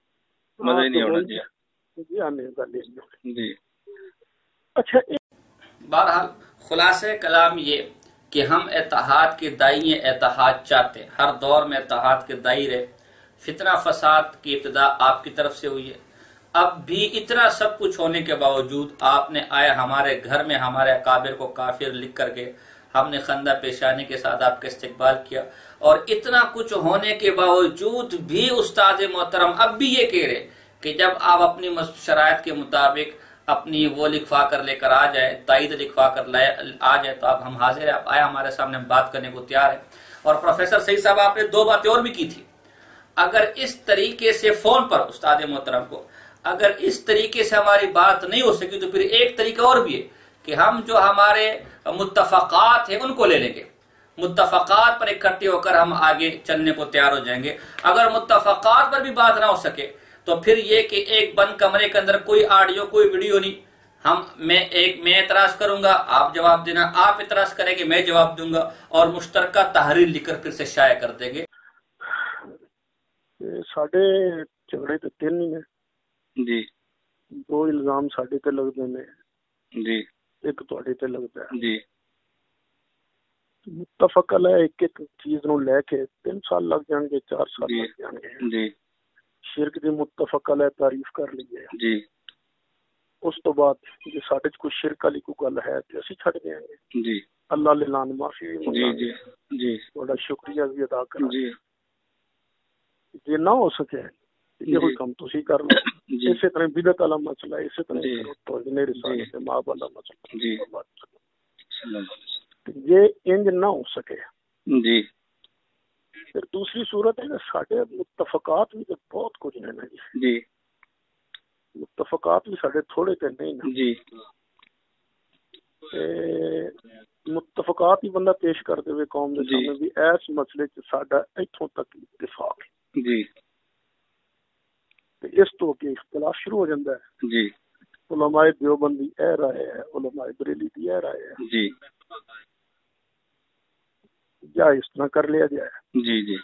مزہ ہی نہیں ہونا. جی ہاں نہیں گل جی. اچھا بہرحال خلاصہ کلام یہ کہ ہم اتحاد کے دائی ہیں, اتحاد چاہتے ہیں, ہر دور میں اتحاد کے دائی رہے. فتنہ فساد کی ابتدا آپ کی طرف سے ہوئی ہے. اب بھی اتنا سب کچھ ہونے کے باوجود آپ نے آیا ہمارے گھر میں ہمارے اکابر کو کافر لکھ کر کے ہم نے خندہ پیشانی کے ساتھ آپ کا استقبال کیا, اور اتنا کچھ ہونے کے باوجود بھی استاد محترم اب بھی یہ کہہ رہے کہ جب آپ اپنی شرائط کے مطابق اپنی وہ لکھوا کر لے کر آ جائے, تائید لکھوا کر آ جائے, تو آپ ہم حاضر ہیں, آپ آئے ہمارے سامنے, ہم بات کرنے کو تیار ہیں. اور پروفیسر سعید صاحب آپ نے 2 باتیں اور بھی کی تھی. اگر اس طریقے سے فون پر استاد محترم کو اگر اس طریقے سے ہماری بات نہیں ہو سکی تو پھر ایک طریقہ اور بھی ہے کہ ہم جو ہمارے متفقات ہیں ان کو لے لیں گے, متفقات پر اکٹھے ہو کر ہم آگے چلنے کو تیار ہو جائیں گے. اگر متفقات پر بھی بات نہ ہو سکے تو پھر یہ کہ ایک بند کمرے کے اندر کوئی آڈیو کوئی ویڈیو نہیں, میں اعتراض کروں گا, آپ جواب دینا, آپ اعتراض کریں گے, میں جواب دوں گا, اور مشترکہ تحریر لکھ کر پھر سے شائع کر دیں گے. ساڈے جھگڑے تے 3 ہی ہیں. جی 2 الزام ساڈے تے لگدے نے. جی ایک تہاڈے تے لگدا ہے. جی متفق علیہ ایک چیز نو لے کے 3 سال لگ جان گے, 4 سال لگ جان گے. جی شرک دی متفق علیہ تعریف کر لیے. جی اس تو بعد جی ساڈے کوئی شرک والی کوئی گل ہے تے اسی چھڈ دیں گے. جی اللہ لعان معافی بھی جی جی جی تہاڈا شکریہ بھی ادا کراں. جی جے نہ ہو سکے یہ کوئی کم تسی کر لو. اسی طرح بدعت والا مسئلہ ہے، اسی طرح توہین رسالت ماں والا مسئلہ، یہ انج نہ ہو سکے جی۔ پھر دوسری صورت ہے کہ ساڈے متفقات بھی بہت کچھ ہیں نا جی، متفقات بھی ساڈے تھوڑے تے نہیں نا جی، متفقات ہی بندہ پیش کر دے قوم دے سامنے بھی ایس مسئلے چ ساڈا ایتھوں تک اتفاق ہے جی، اس تو کہ اختلاف شروع ہو جاتا ہے جی، علماء دیوبندی اے رائے ہے، علماء بریلی دی اے رائے ہے، جی، یا اس طرح کر لیا جائے، جی، جی،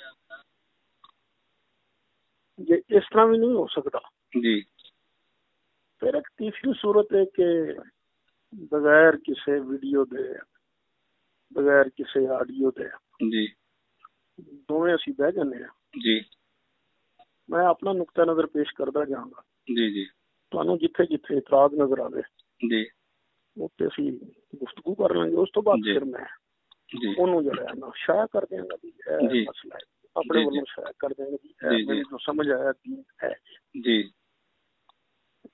یہ اس طرح بھی نہیں ہو سکتا۔ جی، پھر ایک تیسری صورت ہے کہ بغیر کسی ویڈیو دے، بغیر کسی آڈیو دے، جی، دونوں اسی بہ جانے ہیں، جی، میں اپنا نقطہ نظر پیش کرتا جاؤں گا، جی، جی، تانوں جتھے جتھے اعتراض نظر آئے جی، اتنے اسی گفتگو کر لیں گے، اس تو بعد پھر میں انہوں جو ہے نا شائع کر دیں گا بھی اے مسئلہ ہے، اپنے والوں شائع کر دیں گے بھی اے میری جو سمجھ آیا دین ہے، جی،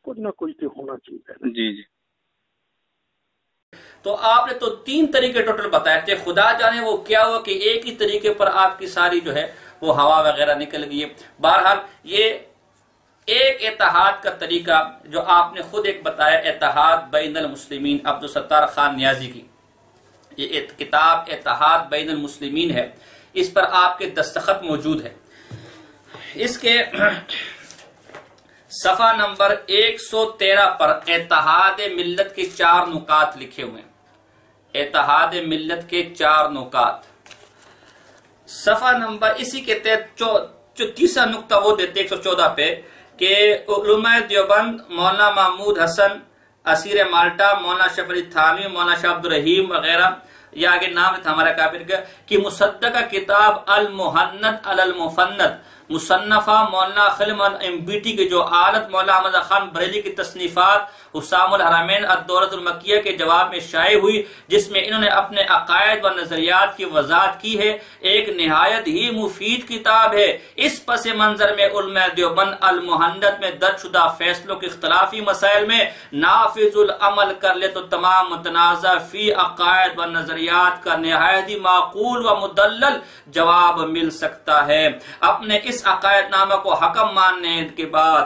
کچھ نہ کچھ تو ہونا چاہیے، جی، جی۔ تو آپ نے تو 3 طریقے ٹوٹل بتائے تھے، خدا جانے وہ کیا ہوا کہ ایک ہی طریقے پر آپ کی ساری جو ہے وہ ہوا وغیرہ نکل گئی ہے۔ بہرحال یہ ایک اتحاد کا طریقہ جو آپ نے خود ایک بتایا، اتحاد بین المسلمین، عبدالستار خان نیازی کی یہ کتاب اتحاد بین المسلمین ہے، اس پر آپ کے دستخط موجود ہے۔ اس کے صفحہ نمبر 113 پر اتحاد ملت کے 4 نکات لکھے ہوئے ہیں، اتحاد ملت کے 4 نکات۔ صفحہ نمبر اسی کے تحت 30واں نقطہ وہ دیتے 114 پہ کہ علماء دیوبند مولانا محمود حسن اسیر مالٹا، مولانا شرف علی تھانوی، مولانا شاہ عبد الرحیم وغیرہ، یہ آگے نام تھا ہمارا کابر کا، کہ مصدقہ کتاب المحند علی المفند مصنفہ مولانا خلم بیٹی کے جو آلت مولانا احمد خان بریلی کی تصنیفات حسام الحرمین الدورۃ المکیہ کے جواب میں شائع ہوئی، جس میں انہوں نے اپنے عقائد و نظریات کی وضاحت کی ہے، ایک نہایت ہی مفید کتاب ہے۔ اس پس منظر میں علماء دیوبند المحندت میں درج شدہ فیصلوں کے اختلافی مسائل میں نافذ العمل کر لے تو تمام متنازع فی عقائد و نظریات کا نہایت ہی معقول و مدلل جواب مل سکتا ہے۔ اپنے اس عقائد نامہ کو حکم ماننے کے بعد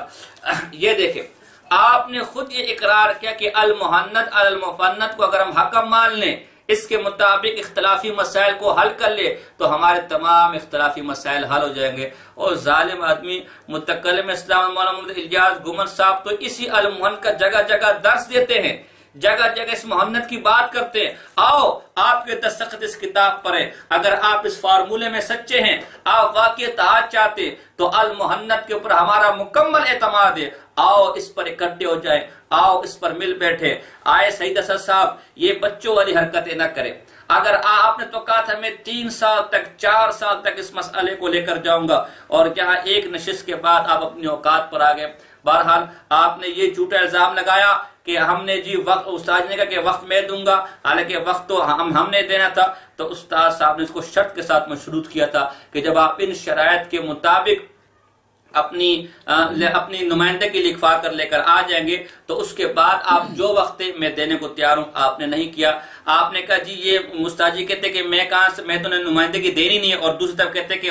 یہ دیکھیں، آپ نے خود یہ اقرار کیا کہ المحند علی المفند کو اگر ہم حکم مان لیں، اس کے مطابق اختلافی مسائل کو حل کر لے تو ہمارے تمام اختلافی مسائل حل ہو جائیں گے۔ اور ظالم آدمی متکلم اسلام مولانا محمد الیاس گمن صاحب تو اسی المحند کا جگہ جگہ درس دیتے ہیں، جگہ جگہ اس محنت کی بات کرتے ہیں۔ آؤ آپ کے دستخط اس کتاب پر ہے، اگر آپ اس فارمولے میں سچے ہیں، آپ واقعی اتحاد چاہتے تو المحنت کے اوپر ہمارا مکمل اعتماد ہے، آؤ اس پر اکٹھے ہو جائیں، آؤ اس پر مل بیٹھے۔ آئے سعید اسد صاحب یہ بچوں والی حرکتیں نہ کریں۔ اگر آپ نے تو کہا تھا میں 3 سال تک 4 سال تک اس مسئلے کو لے کر جاؤں گا، اور جہاں ایک نشست کے بعد آپ اپنی اوقات پر آ گئے۔ بہرحال آپ نے یہ جھوٹا الزام لگایا کہ ہم نے وقت، استاد نے کہا کہ وقت میں دوں گا، حالانکہ وقت تو ہم نے دینا تھا، تو استاد صاحب نے اس کو شرط کے ساتھ مشروط کیا تھا کہ جب آپ ان شرائط کے مطابق اپنی نمائندگی لکھوا کر لے کر آ جائیں گے تو اس کے بعد آپ جو وقت میں دینے کو تیار ہوں۔ آپ نے نہیں کیا، آپ نے کہا جی یہ مستاجی کہتے کہ میں کہاں سے، میں تو نے نمائندگی دینی نہیں ہے، اور دوسری طرف کہتے کہ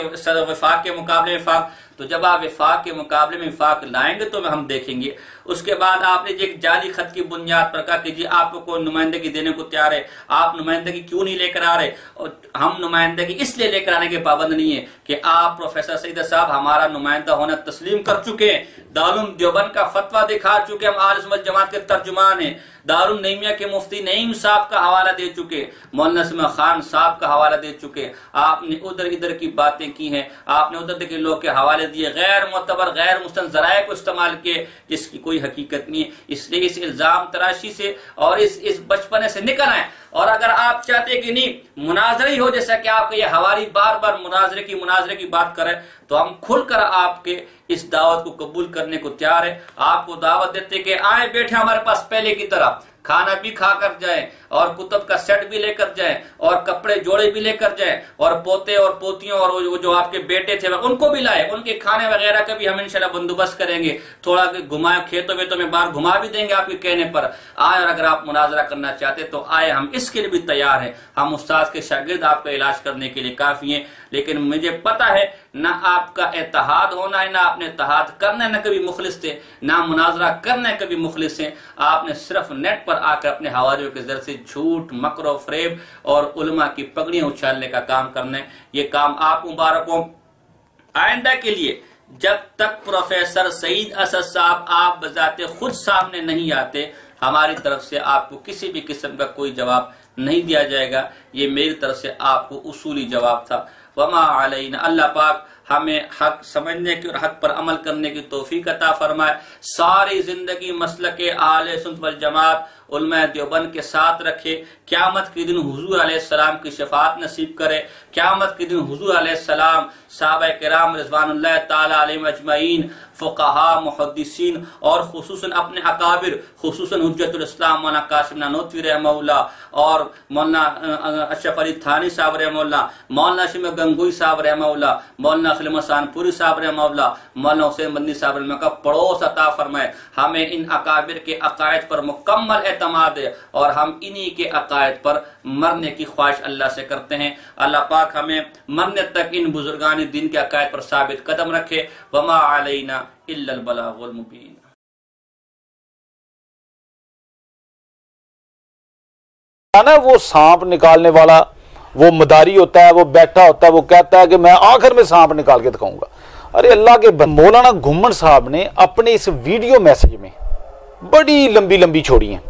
وفاق کے مقابلے میں وفاق، تو جب آپ وفاق کے مقابلے میں وفاق لائیں گے تو ہم دیکھیں گے۔ اس کے بعد آپ نے ایک جعلی خط کی بنیاد پر کہا کہ جی آپ کو نمائندگی دینے کو تیار ہے، آپ نمائندگی کیوں نہیں لے کر آ رہے؟ اور ہم نمائندگی اس لیے لے کر آنے کے پابند نہیں ہے کہ آپ پروفیسر سعید صاحب ہمارا نمائندہ ہونا تسلیم کر چکے ہیں، دارالعلوم دیوبند کا فتویٰ دکھا چکے، ہم اہل سنت جماعت کے ترجمان ہیں، دارالنعیمیہ کے مفتی نعیم صاحب کا حوالہ دے چکے، مولانا سمیع خان صاحب کا حوالہ دے چکے۔ آپ نے ادھر ادھر کی باتیں کی ہیں، آپ نے ادھر کے لوگ کے حوالے دیے، غیر معتبر غیر مستند ذرائع کو استعمال کیے جس کی کوئی حقیقت نہیں ہے۔ اس لیے اس الزام تراشی سے اور اس بچپنے سے نکل آئے، اور اگر آپ چاہتے کہ نہیں مناظرہ ہی ہو، جیسا کہ آپ کے یہ حوالی بار بار مناظرے کی بات کریں، تو ہم کھل کر آپ کے اس دعوت کو قبول کرنے کو تیار ہے۔ آپ کو دعوت دیتے کہ آئیں بیٹھے ہمارے پاس پہلے کی طرح، کھانا بھی کھا کر جائیں اور کتب کا سیٹ بھی لے کر جائیں اور کپڑے جوڑے بھی لے کر جائیں اور پوتے اور پوتیوں اور جو آپ کے بیٹے تھے ان کو بھی لائیں، ان کے کھانے وغیرہ کا بھی ہم انشاءاللہ بندوبست کریں گے، تھوڑا گھمائیں کھیتوں ویتوں میں باہر گھما بھی دیں گے آپ کے کہنے پر آئے، اور اگر آپ مناظرہ کرنا چاہتے تو آئے، ہم اس کے لیے بھی تیار ہیں، ہم استاد کے شاگرد آپ کا علاج کرنے کے لیے کافی ہیں، لیکن مجھے پتا ہے نہ آپ کا اتحاد ہونا ہے، نہ آپ نے اتحاد کرنا ہے، نہ کبھی مخلص تھے، نہ مناظرہ کرنا ہے کبھی مخلص ہیں، آپ نے صرف نیٹ پر آ کر اپنے حواریوں کے ذریعے سے جھوٹ مکر و فریب اور علماء کی پگڑیاں اچھالنے کا کام کرنا ہے، یہ کام آپ مبارک ہو۔ آئندہ کے لیے جب تک پروفیسر سعید اسد صاحب آپ بذات خود سامنے نہیں آتے، ہماری طرف سے آپ کو کسی بھی قسم کا کوئی جواب نہیں دیا جائے گا، یہ میری طرف سے آپ کو اصولی جواب تھا۔ وما علینا، اللہ پاک ہمیں حق سمجھنے کی اور حق پر عمل کرنے کی توفیق عطا فرمائے، ساری زندگی مسلک اہل سنت والجماعت علماء دیوبند کے ساتھ رکھے، قیامت کے دن حضور علیہ السلام کی شفاعت نصیب کرے، قیامت کے دن حضور علیہ السلام، صحابہ کرام رضوان اللہ تعالی علیہم اجمعین، فقہاء، محدثین اور خصوصاً اپنے اکابر، خصوصاً حجت الاسلام مولانا قاسم نانوتوی رحمہ اللہ اور مولانا اشرف علی تھانی صاحب رحمہ اللہ، مولانا شمع گنگوئی صاحب رحمہ اللہ، مولانا خلیم حسان پوری صاحب رحمہ اللہ، مولانا حسین بندی صاحب رحمہ کا پڑوس عطا فرمائے، ہمیں ان اکابر کے عقائد پر مکمل اعتماد ہے اور ہم انہی کے عقائد پر مرنے کی خواہش اللہ سے کرتے ہیں۔ اللہ پاک ہمیں مرنے تک ان بزرگان دین کے عقائد پر ثابت قدم رکھے۔ وما علینا الا البلاغ المبین۔ وہ سانپ نکالنے والا وہ مداری ہوتا ہے، وہ بیٹھا ہوتا ہے، وہ کہتا ہے کہ میں آخر میں سانپ نکال کے دکھاؤں گا۔ ارے اللہ کے مولانا گھومن صاحب نے اپنے اس ویڈیو میسج میں بڑی لمبی لمبی چھوڑی ہیں،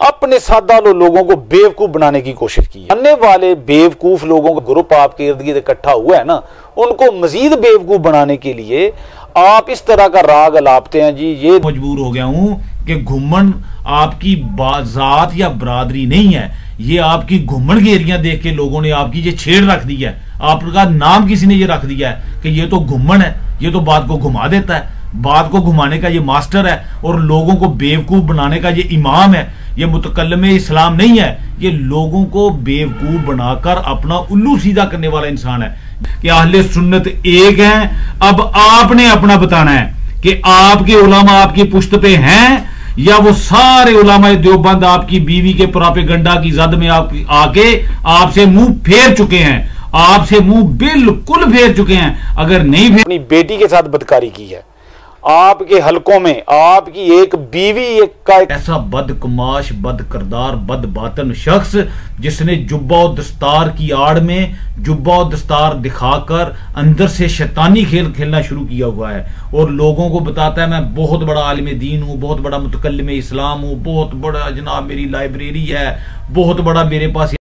اپنے سادہ لوگوں کو بیوقوف بنانے کی کوشش کی ہے۔ آنے والے بیوقوف لوگوں کا گروپ آپ کے ارد گرد اکٹھا ہوا ہے نا، ان کو مزید بیوقوف بنانے کے لیے آپ اس طرح کا راگ الاپتے ہیں۔ جی یہ مجبور ہو گیا ہوں کہ گھومن آپ کی ذات یا برادری نہیں ہے، یہ آپ کی گھومن گیریاں دیکھ کے لوگوں نے آپ کی یہ چھیڑ رکھ دی ہے، آپ کا نام کسی نے یہ رکھ دیا ہے کہ یہ تو گھومن ہے، یہ تو بات کو گھما دیتا ہے، بات کو گھمانے کا یہ ماسٹر ہے اور لوگوں کو بیوقوف بنانے کا یہ امام ہے، یہ متکلم اسلام نہیں ہے، یہ لوگوں کو بیوقوف بنا کر اپنا الو سیدھا کرنے والا انسان ہے کہ اہل سنت ایک ہیں۔ اب آپ نے اپنا بتانا ہے کہ آپ کے علماء آپ کی پشت پہ ہیں یا وہ سارے علماء دیوبند آپ کی بیوی کے پراپیگنڈا کی زد میں آ کے آپ سے منہ پھیر چکے ہیں، آپ سے منہ بالکل پھیر چکے ہیں۔ اگر نہیں اپنی بیٹی کے ساتھ بدکاری کی ہے، آپ کے حلقوں میں آپ کی ایک بیوی کا ایسا بدکماش، بد کردار، بد باطن شخص جس نے جبہ و دستار کی آڑ میں جبہ و دستار دکھا کر اندر سے شیطانی کھیل کھیلنا شروع کیا ہوا ہے اور لوگوں کو بتاتا ہے میں بہت بڑا عالم دین ہوں، بہت بڑا متکلم اسلام ہوں، بہت بڑا جناب میری لائبریری ہے، بہت بڑا میرے پاس